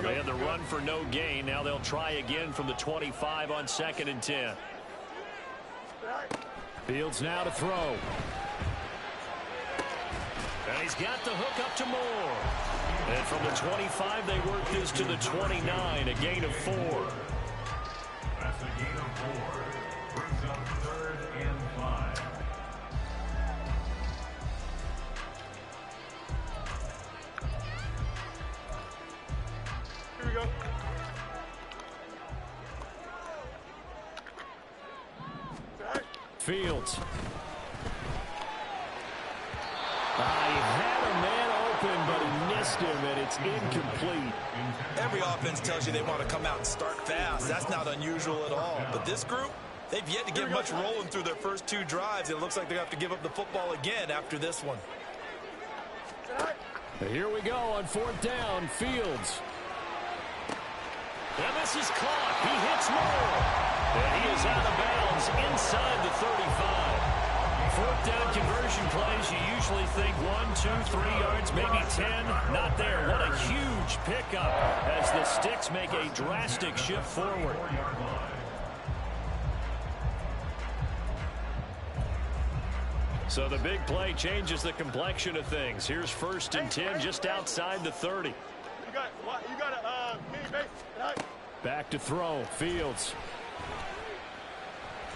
D: They had the run for no gain. Now they'll try again from the 25 on 2nd and 10. Fields now to throw. And he's got the hook up to Moore. And from the 25, they work this to the 29, a gain of 4.
E: That's a gain of 4. Brings up 3rd and 5.
G: Here we go.
D: Fields. He had a man open, but he missed him, and it's incomplete.
H: Every offense tells you they want to come out and start fast. That's not unusual at all. But this group, they've yet to get much rolling through their first 2 drives. It looks like they have to give up the football again after this one.
D: Here we go on 4th down. Fields. And this is caught. He hits Moore. And he is out of bounds inside the 35. 4th down conversion plays, you usually think 1, 2, 3 yards, maybe 10. Not there. What a huge pickup as the Sticks make a drastic shift forward. So the big play changes the complexion of things. Here's 1st and 10 just outside the 30.
G: You got a mini base.
D: Back to throw. Fields.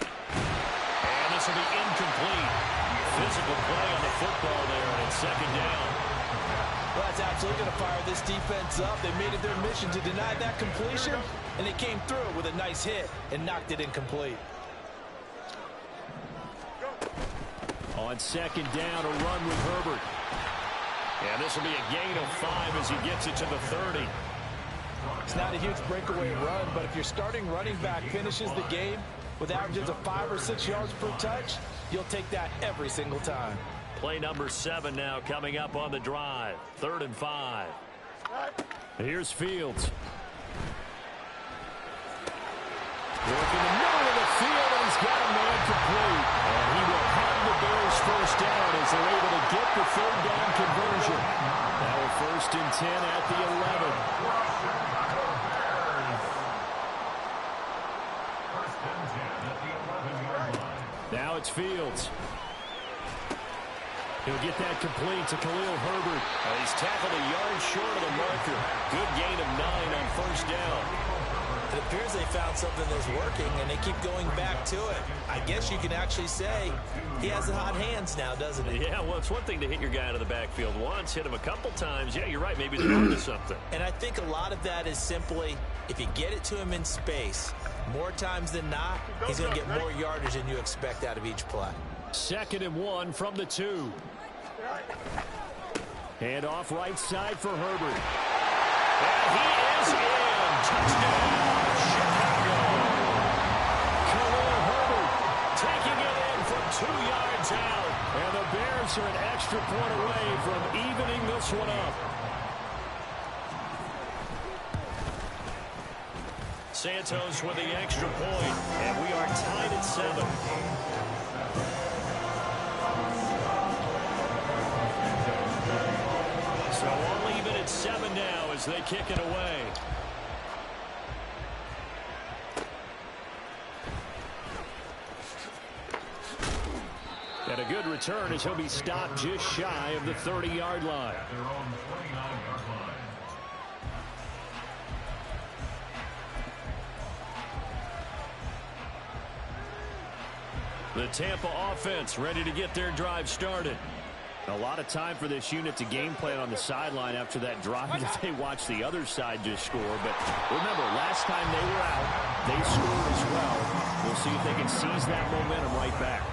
D: And this will be incomplete. Physical play on the football there, and it's 2nd down.
C: Well, that's absolutely going to fire this defense up. They made it their mission to deny that completion, and they came through with a nice hit and knocked it incomplete.
D: On 2nd down, a run with Herbert. And this will be a gain of 5 as he gets it to the 30.
C: It's not a huge breakaway run, but if your starting running back finishes the game with averages of 5 or 6 yards per touch, you'll take that every single time.
D: Play number 7 now coming up on the drive. 3rd and 5. Here's Fields. Working the middle of the field, and he's got a man complete. And he will have the Bears 1st down as they're able to get the 3rd down conversion. Now a 1st and 10 at the 11. Now it's Fields. He'll get that complete to Khalil Herbert. He's tackled a yard short of the marker. Good gain of 9 on 1st down.
C: It appears they found something that's working, and they keep going back to it. I guess you can actually say he has the hot hands now, doesn't he?
D: Yeah, well, it's one thing to hit your guy out of the backfield once, hit him a couple times. Yeah, you're right. Maybe they're onto something.
C: And I think a lot of that is simply if you get it to him in space, more times than not, he's going to get more yardage than you expect out of each play.
D: 2nd and 1 from the 2. Hand off right side for Herbert. And he is in. Touchdown, Chicago. Khalil Herbert taking it in from 2 yards out. And the Bears are an extra point away from evening this one up. Santos with the extra point, and we are tied at 7. So all even at 7 now as they kick it away. And a good return as he'll be stopped just shy of the 30-yard line.
E: At their own 29-yard line.
D: The Tampa offense ready to get their drive started. A lot of time for this unit to game plan on the sideline after that drive that they watched the other side just score. But remember, last time they were out, they scored as well. We'll see if they can seize that momentum right back.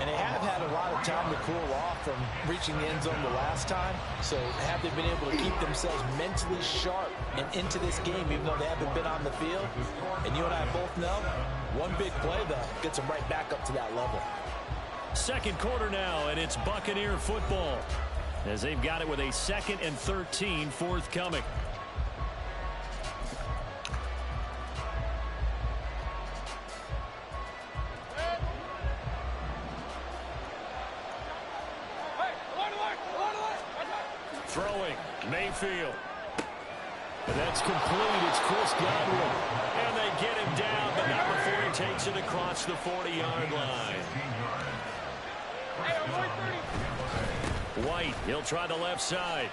C: And they have had a lot of time to cool off from reaching the end zone the last time. So have they been able to keep themselves mentally sharp and into this game, even though they haven't been on the field? And you and I both know, one big play, though, gets them right back up to that level.
D: Second quarter now, and it's Buccaneer football, as they've got it with a 2nd and 13 forthcoming. Throwing, Mayfield. And that's complete. It's Chris Godwin. And they get him down, but not before he takes it across the 40-yard line. White, he'll try the left side.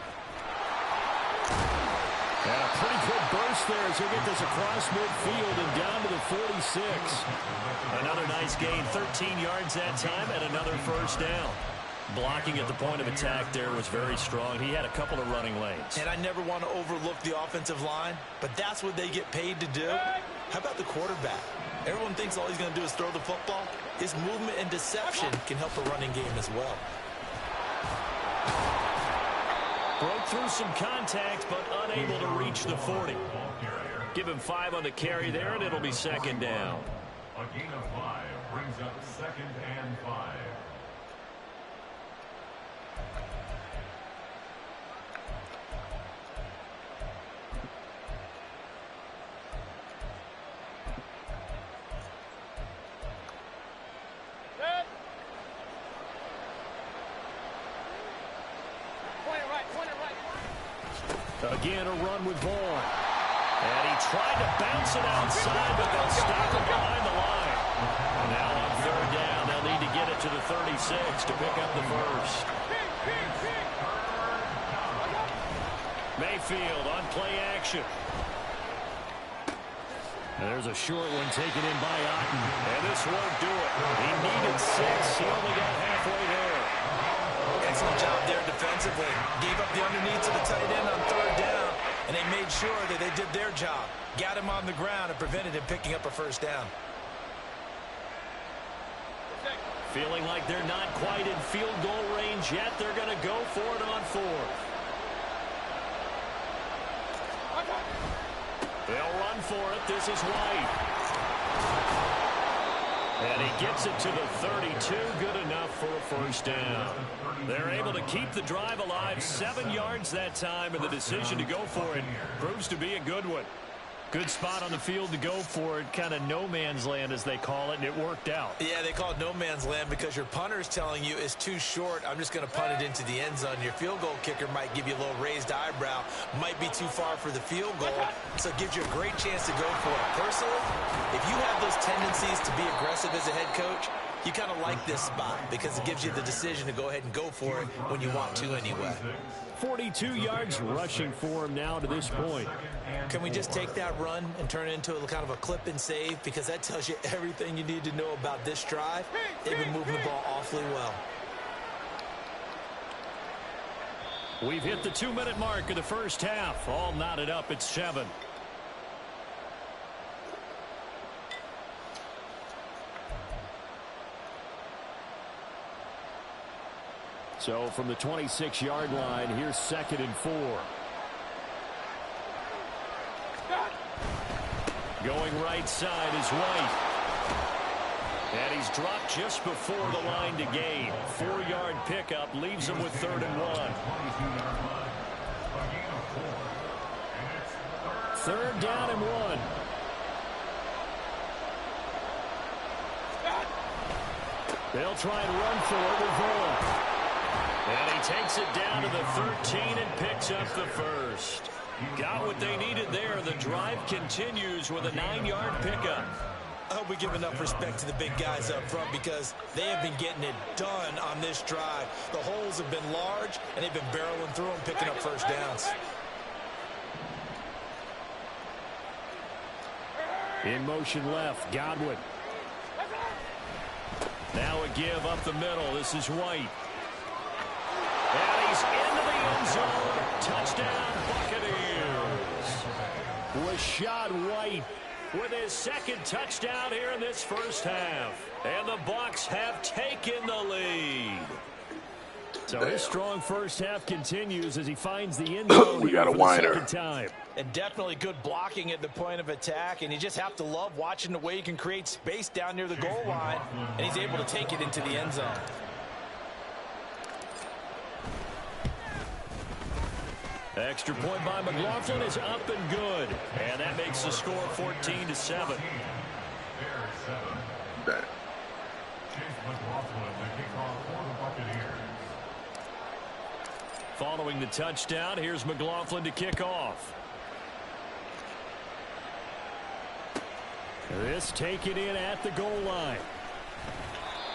D: And a pretty good burst there as he'll get this across midfield and down to the 46. Another nice gain, 13 yards that time, and another first down. Blocking at the point of attack there was very strong. He had a couple of running lanes.
C: And I never want to overlook the offensive line, but that's what they get paid to do. How about the quarterback? Everyone thinks all he's going to do is throw the football. His movement and deception can help the running game as well.
D: Broke through some contact, but unable to reach the 40. Give him 5 on the carry there, and it'll be second down.
E: A gain of 5 brings up 2nd and 5.
D: Again, a run with Vaughn. And he tried to bounce it outside, but they'll stop it behind the line. Now on third down, they'll need to get it to the 36 to pick up the first. Mayfield on play action. And there's a short one taken in by Otten. And this won't do it. He needed 6. He only got halfway there.
C: Excellent job there defensively. Gave up the underneath to the tight end on third down, and they made sure that they did their job. Got him on the ground and prevented him picking up a first down.
D: Feeling like they're not quite in field goal range yet. They're going to go for it on 4th. They'll run for it. This is White. And he gets it to the 32. Good enough for a first down. They're able to keep the drive alive. 7 yards that time, and the decision to go for it proves to be a good one. Good spot on the field to go for it. Kind of no man's land, as they call it, and it worked out.
C: Yeah, they call it no man's land because your punter is telling you it's too short. I'm just going to punt it into the end zone. Your field goal kicker might give you a little raised eyebrow. Might be too far for the field goal, so it gives you a great chance to go for it. Personally, if you have those tendencies to be aggressive as a head coach, you kind of like this spot because it gives you the decision to go ahead and go for it when you want to anyway.
D: 42 yards rushing for him now to this point.
C: Can we just take that run and turn it into a kind of a clip and save? Because that tells you everything you need to know about this drive. They've been moving the ball awfully well.
D: We've hit the 2-minute mark of the first half. All knotted up at 7. So from the 26-yard line, here's 2nd and 4. Going right side is White. And he's dropped just before the line to gain. 4-yard pickup leaves him with 3rd and 1. 3rd down and 1. They'll try and run for it with Vaughn. And he takes it down to the 13 and picks up the first. Got what they needed there. The drive continues with a 9-yard pickup.
C: I hope we give enough respect to the big guys up front because they have been getting it done on this drive. The holes have been large, and they've been barreling through them, picking up first downs.
D: In motion left, Godwin. Now a give up the middle. This is White. And he's into the end zone. Touchdown, Buccaneers. Rashad White
A: with his second touchdown here in this first half. And the Bucs have taken the lead. So his strong first half continues as he finds the end zone
B: We got a
A: here for the
B: whiner.
A: second time.
C: And definitely good blocking at the point of attack, and you just have to love watching the way he can create space down near the goal line, and he's able to take it into the end zone.
A: Extra point by McLaughlin is up and good. And that makes the score 14-7. Following the touchdown, here's McLaughlin to kick off. This taken in at the goal line.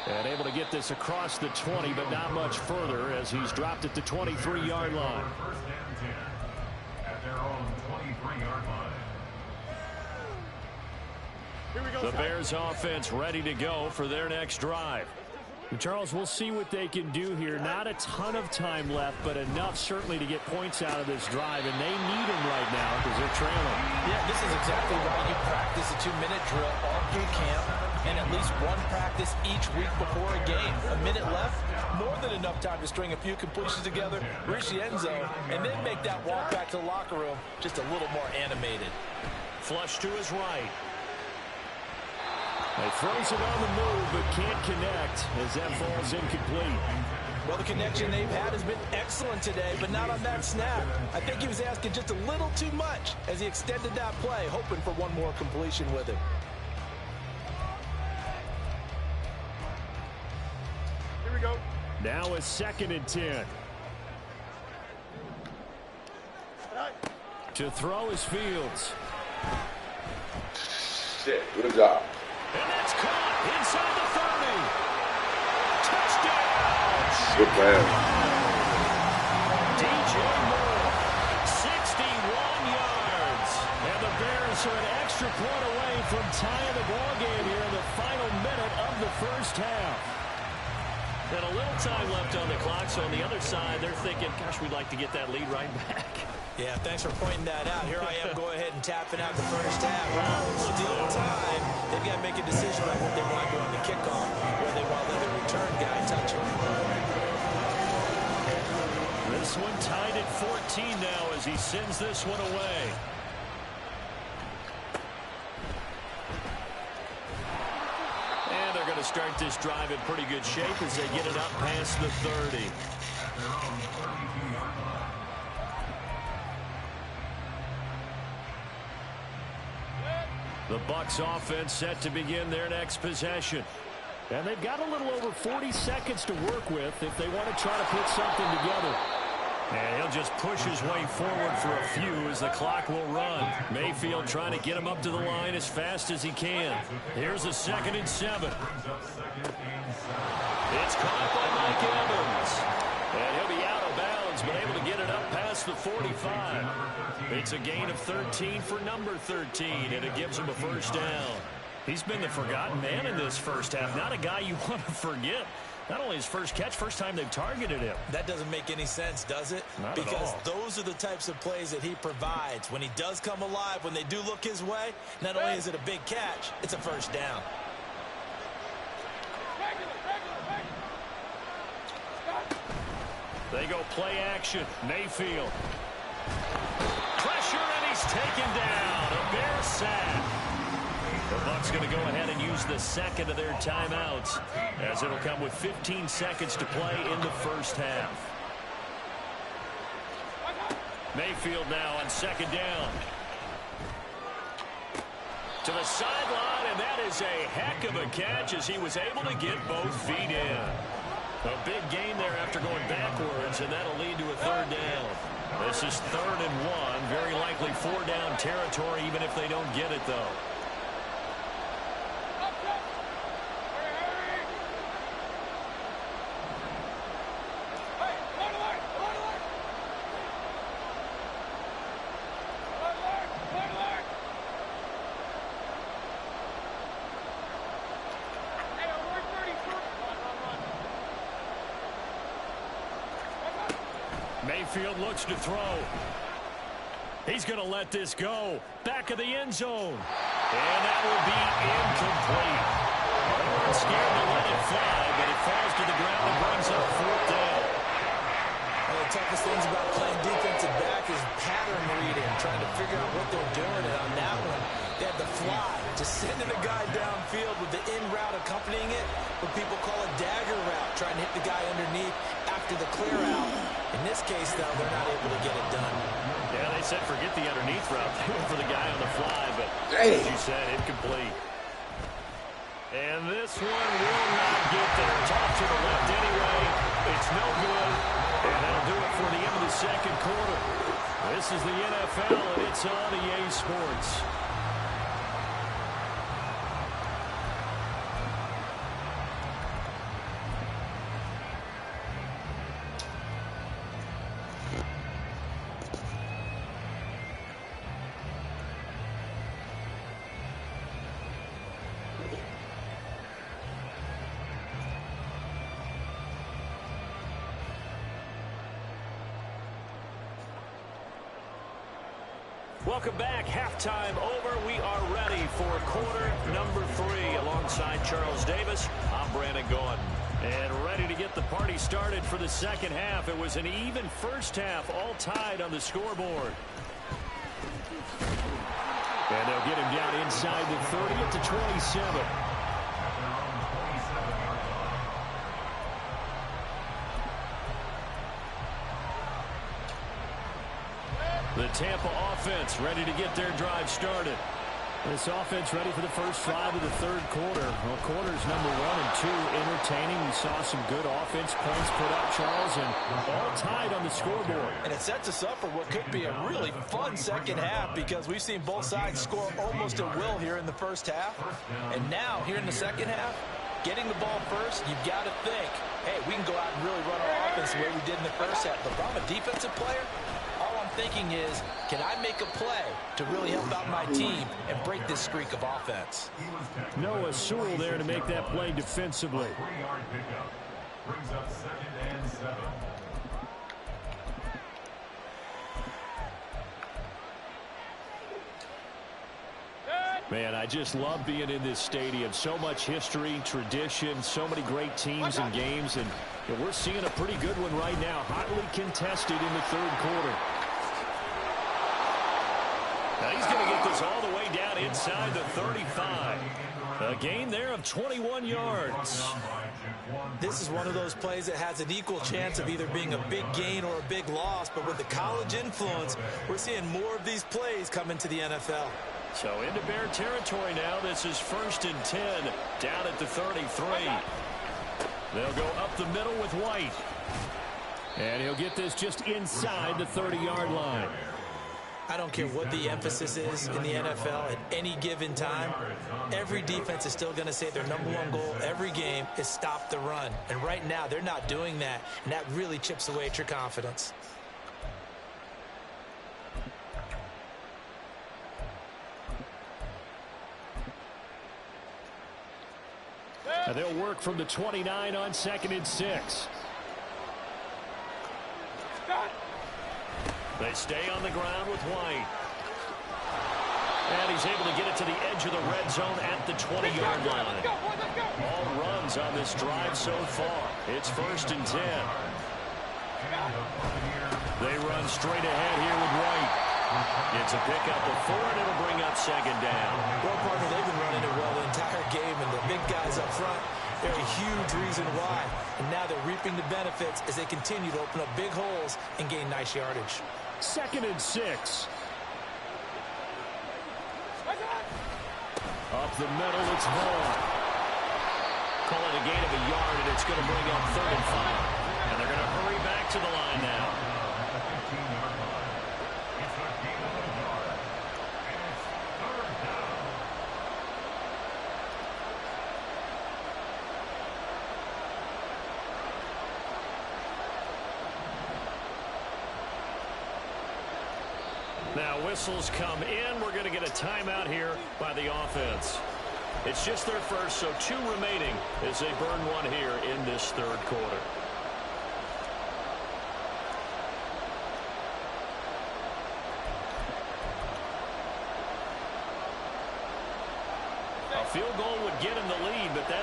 A: And able to get this across the 20, but not much further as he's dropped at the 23-yard line.
E: First and 10 at their own 23-yard line.
G: Here we go.
A: The Bears offense ready to go for their next drive. Charles, we'll see what they can do here. Not a ton of time left, but enough certainly to get points out of this drive, and they need them right now because they're trailing.
C: Yeah, this is exactly why you practice a 2-minute drill all through camp and at least one practice each week before a game. A minute left, more than enough time to string a few completions together, reach the end zone, and then make that walk back to the locker room just a little more animated.
A: Flush to his right. He throws it on the move, but can't connect as that falls incomplete.
C: Well, the connection they've had has been excellent today, but not on that snap. I think he was asking just a little too much as he extended that play, hoping for one more completion with it.
G: Here we go.
A: Now a 2nd and 10. To throw is Fields.
B: Shit, good job.
A: And that's caught inside the 30. Touchdown!
B: Good pass.
A: DJ Moore, 61 yards. And the Bears are an extra point away from tying the ball game here in the final minute of the first half. And a little time left on the clock, so on the other side, they're thinking, gosh, we'd like to get that lead right back.
C: Yeah, thanks for pointing that out. Here I am, go ahead and tapping out the first half. Well, deal with time. They've got to make a decision about what they want to do on the kickoff, where they want to let the return guy touch it.
A: This one tied at 14 now as he sends this one away. And they're going to start this drive in pretty good shape as they get it up past the 30. The Bucs offense set to begin their next possession. And they've got a little over 40 seconds to work with if they want to try to put something together. And he'll just push his way forward for a few as the clock will run. Mayfield trying to get him up to the line as fast as he can. Here's a 2nd and 7. It's caught by Mike Evans. And he'll be out of bounds, but able to get it up past the 45. It's a gain of 13 for number 13, and it gives him a first down. He's been the forgotten man in this first half. Not a guy you want to forget. Not only his first catch, first time they've targeted him.
C: That doesn't make any sense, does it?
A: Not
C: because
A: at all.
C: those are the types of plays that he provides. When he does come alive, when they do look his way, not only is it a big catch, it's a first down.
A: They go play action. Mayfield. Pressure, and he's taken down. A Bear sack. The Bucs going to go ahead and use the second of their timeouts as it'll come with 15 seconds to play in the first half. Mayfield now on 2nd down. To the sideline, and that is a heck of a catch as he was able to get both feet in. A big gain there after going backwards, and that'll lead to a 3rd down. This is 3rd and 1. Very likely 4-down territory, even if they don't get it, though. Mayfield looks to throw. He's going to let this go. Back of the end zone. And that will be incomplete. They weren't scared to let it fly, but it falls to the ground and brings up 4th down.
C: One of the toughest things about playing defensive back is pattern reading, trying to figure out what they're doing. And on that one, they had the fly, just sending a guy downfield with the in route accompanying it, what people call a dagger route, trying to hit the guy underneath after the clear out. In this case, though, they're not able to get it done.
A: Yeah, they said forget the underneath route. They went for the guy on the fly, but as you said, incomplete. And this one will not get there. It's off to the left anyway. It's no good. And that'll do it for the end of the second quarter. This is the NFL, and it's on EA Sports. Welcome back. Halftime over. We are ready for quarter number 3. Alongside Charles Davis, I'm Brandon Gaudin. And ready to get the party started for the second half. It was an even first half, all tied on the scoreboard. And they'll get him down inside the 30 at the 27. The Tampa offense ready to get their drive started. This offense ready for the first drive of the third quarter. Well, quarters number 1 and 2 entertaining. We saw some good offense points put up, Charles, and all tied on the scoreboard.
C: And it sets us up for what could be a really fun second half because we've seen both sides score almost at will here in the first half. And now, here in the second half, getting the ball first, you've got to think, hey, we can go out and really run our offense the way we did in the first half. But if I'm a defensive player, all I'm thinking is, can I make a play to really help out my team and break this streak of offense?
A: Noah Sewell there to make that play defensively.
E: 3-yard pickup. Brings up 2nd and 7.
A: Man, I just love being in this stadium. So much history, tradition, so many great teams and games, and we're seeing a pretty good one right now, hotly contested in the third quarter. Now he's going to get this all the way down inside the 35. A gain there of 21 yards.
C: This is one of those plays that has an equal chance of either being a big gain or a big loss, but with the college influence, we're seeing more of these plays come into the NFL.
A: So into Bear territory now. This is 1st and 10 down at the 33. They'll go up the middle with White. And he'll get this just inside the 30-yard line.
C: I don't care what the emphasis is in the NFL at any given time. Every defense is still going to say their number 1 goal every game is stop the run. And right now, they're not doing that. And that really chips away at your confidence.
A: And they'll work from the 29 on 2nd and 6. They stay on the ground with White. And he's able to get it to the edge of the red zone at the 20-yard line. All runs on this drive so far. It's 1st and 10. They run straight ahead here with White. It's a pickup of 4, and it'll bring up 2nd down.
C: Well, partner, they've been running it well the entire game, and the big guys up front, they're a huge reason why. And now they're reaping the benefits as they continue to open up big holes and gain nice yardage.
A: 2nd and 6. Up the middle, it's Vaughn. Call it a gain of a yard, and it's going to bring up 3rd and 5. And they're going to hurry back to the line now. Now whistles come in. We're going to get a timeout here by the offense. It's just their first, so 2 remaining as they burn 1 here in this third quarter.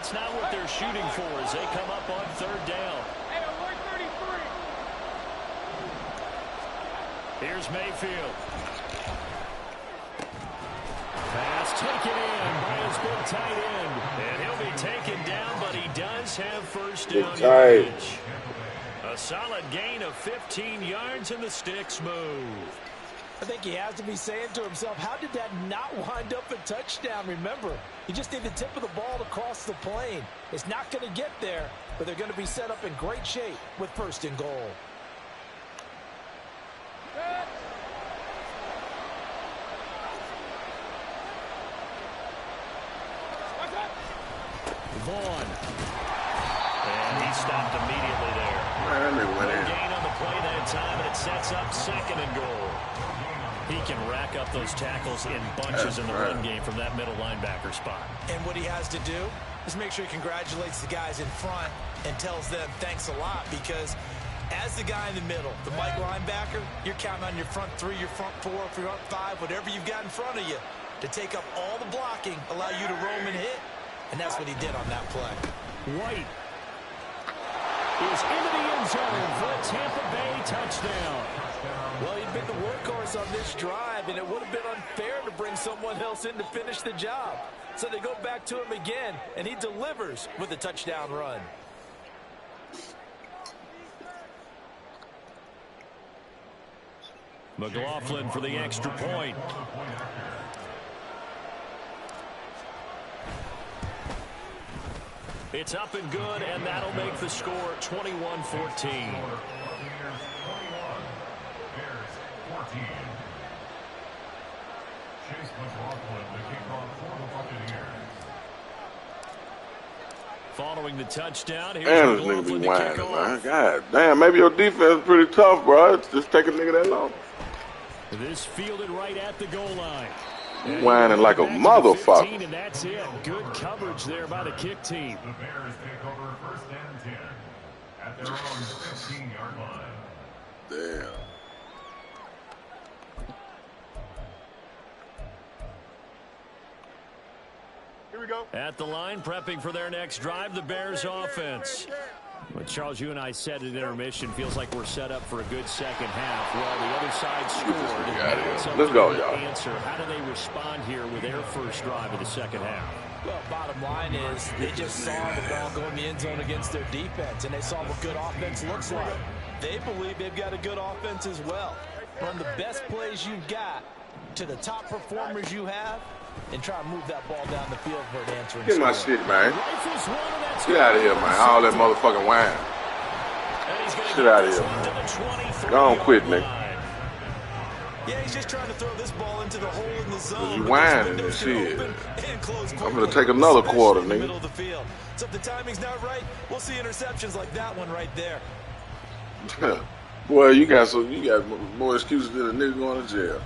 A: that's not what they're shooting for as they come up on third down.
G: Hey, alert 33.
A: Here's Mayfield. Pass taken in by his big tight end. And he'll be taken down, but he does have first down yardage. A solid gain of 15 yards, and the sticks move.
C: I think he has to be saying to himself, how did that not wind up a touchdown? Remember, you just need the tip of the ball to cross the plane. It's not going to get there, but they're going to be set up in great shape with first and goal.
A: Vaughn. And he stopped immediately there. No gain on the play that time, and it sets up second and goal. He can rack up those tackles in bunches in the run game from that middle linebacker spot.
H: And what he has to do is make sure he congratulates the guys in front and tells them thanks a lot, because as the guy in the middle, the Mike linebacker, you're counting on your front three, your front four, your front five, whatever you've got in front of you to take up all the blocking, allow you to roam and hit. And that's what he did on that play.
A: White is into the end zone for a Tampa Bay touchdown.
C: Well, he'd been the workhorse on this drive, and it would have been unfair to bring someone else in to finish the job. So they go back to him again, and he delivers with a touchdown run.
A: McLaughlin for the extra point. It's up and good, and that'll make the score 21-14. Following the touchdown, here's
B: Man, this nigga be whining, man. God damn, maybe your defense is pretty tough, bro. It's just take a nigga that long.
A: This fielded right at the goal line.
B: Whining like a motherfucker.
A: And that's it. Good coverage there by the kick team.
E: The Bears take over first and 10 at their own 15-yard line.
B: Damn.
G: Here we go.
A: At the line, prepping for their next drive, the Bears offense. But Charles, you and I said at intermission, feels like we're set up for a good second half. Well, the other side scored.
B: Let's go, y'all.
A: Answer. How do they respond here with their first drive of the second half?
C: Well, bottom line is they just saw the ball go in the end zone against their defense, and they saw what good offense looks like. They believe they've got a good offense as well. Run the best plays you've got to the top performers you have, and try to move that ball down the field for an answering
B: Get my
C: score.
B: shit, man. Get out of here, man. All that motherfucking whine. Get out of here, man. Don't quit, nigga.
H: Yeah, he's just trying to throw this ball into the hole in the zone.
B: You whining and shit. I'm gonna take another quarter, nigga.
H: Middle of the field. So if the timing's not right, we'll see interceptions like that one right there.
B: Boy, you got more excuses than a nigga going to jail.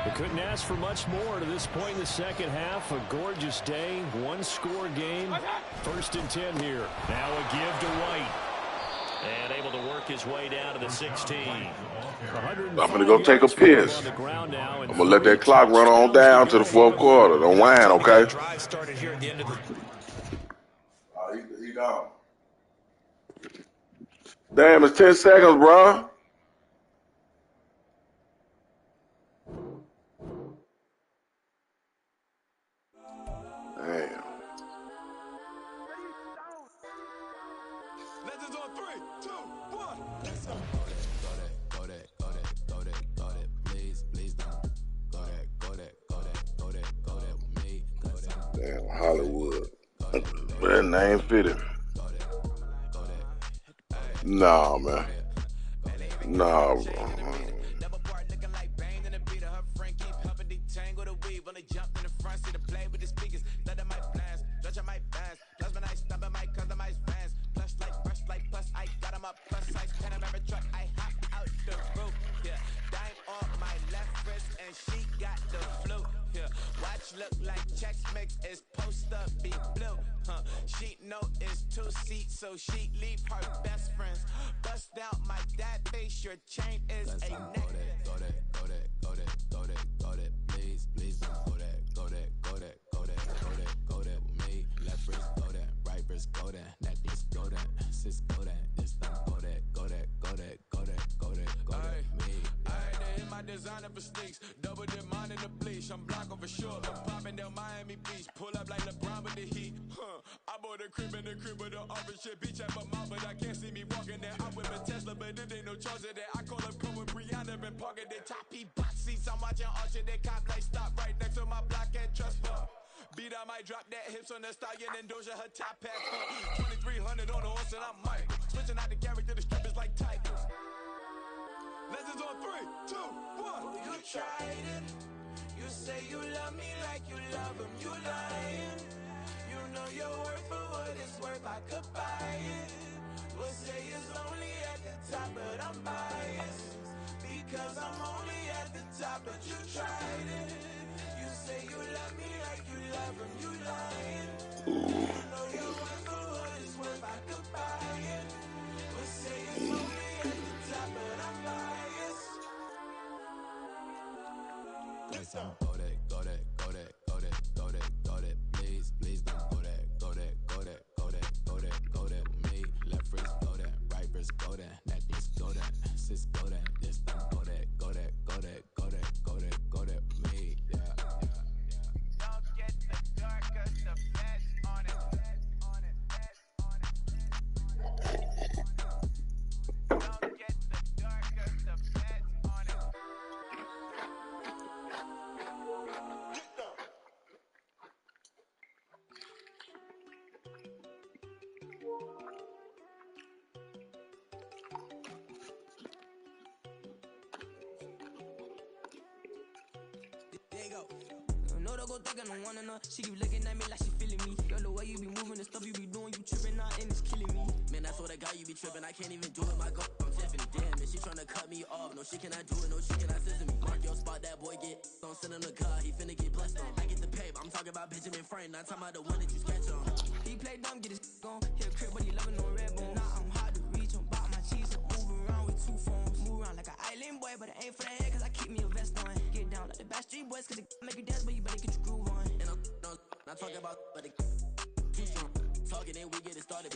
A: They couldn't ask for much more to this point in the second half. A gorgeous day, one-score game. First and 10 here. Now a give to White. And able to work his way down to the 16.
B: I'm going to go take a piss. I'm going to let that clock run on down to the fourth quarter. Don't whine, okay?
H: Drive started here at the end of the...
B: He gone. Damn, it's 10 seconds, bro. Damn.
H: Legends on 3, 2, 1. Let's go.
F: Go that, please don't. Go that with me.
B: Damn, Hollywood. That name fitting. Nah, man. Nah, bro.
F: she got the flu. Yeah, watch look like checks mix is post up be blue. She know it's 2 seats, so she leave her best friends. Bust out my dad face, your chain is a neck.
I: Go that, please, don't go that with me. Left wrist go that, right wrist go that, necklace go that, sis go that, this time go that, me.
F: They hit my designer for sneaks, double dip mine in the bleach. I'm blocking for sure, I'm popping down Miami Beach, pull up like LeBron with the heat. I bought a crib in the crib with the office shit, beach at my mouth, but I can't see me walking there. I'm with a Tesla, but it ain't no charge of that. I call up Cohen, Brianna, been parking the top P box seats. I'm watching Archer, they cop like stop right next to my block and trust fund. Beat, I might drop that hips on the stallion and Doja her top hat. 2300 on the horse and I'm Mike. Switching out the character, the strippers like Tigers. Legends on 3, 2, 1.
J: You tried it. You say you love me like you love him. You lying. You know your worth for what it's worth. I could buy it. We'll say it's only at the top, but I'm biased because I'm only at the top. But you tried it. You say you love me like you love him. You lying. You know your worth for what it's worth. I could buy it. We'll say it's only at the top, but I'm biased.
I: Listen, go that, please don't go that with me. Left wrist go that, right wrist go that, necklace go that, sis go that, this time go that with me. Yeah.
J: Don't get the dark 'cause the feds on it. Don't get the dark 'cause the feds on it.
F: There you go. No, don't go think I don't wanna know. She keep looking at me like she feeling me. Girl, the way you be moving, the stuff you be doing, you tripping out and it's killing me. Man, I swear to God, you be tripping. I can't even do it. My girl, I'm Tiffany. Damn, and she tryna cut me off. No, she cannot do it. No, she cannot scissor me. Mark your spot, that boy get on. Send him the car, he finna get blessed on. I get the paper. I'm talking about Benjamin Franklin. Not talking about the one that you sketch on. He play dumb, get his gone. Hit a crib, but he loving on red bone. Now I'm hard to reach. I'm about my cheese. I'm moving around with 2 phones. Move around like an island boy, but it ain't for the head, cause I keep me a vest on. Get down like the Backstreet Boys, cause it make you dance, but you better get your groove on. And I'm not talking about, but it too strong. Talking and we get it started.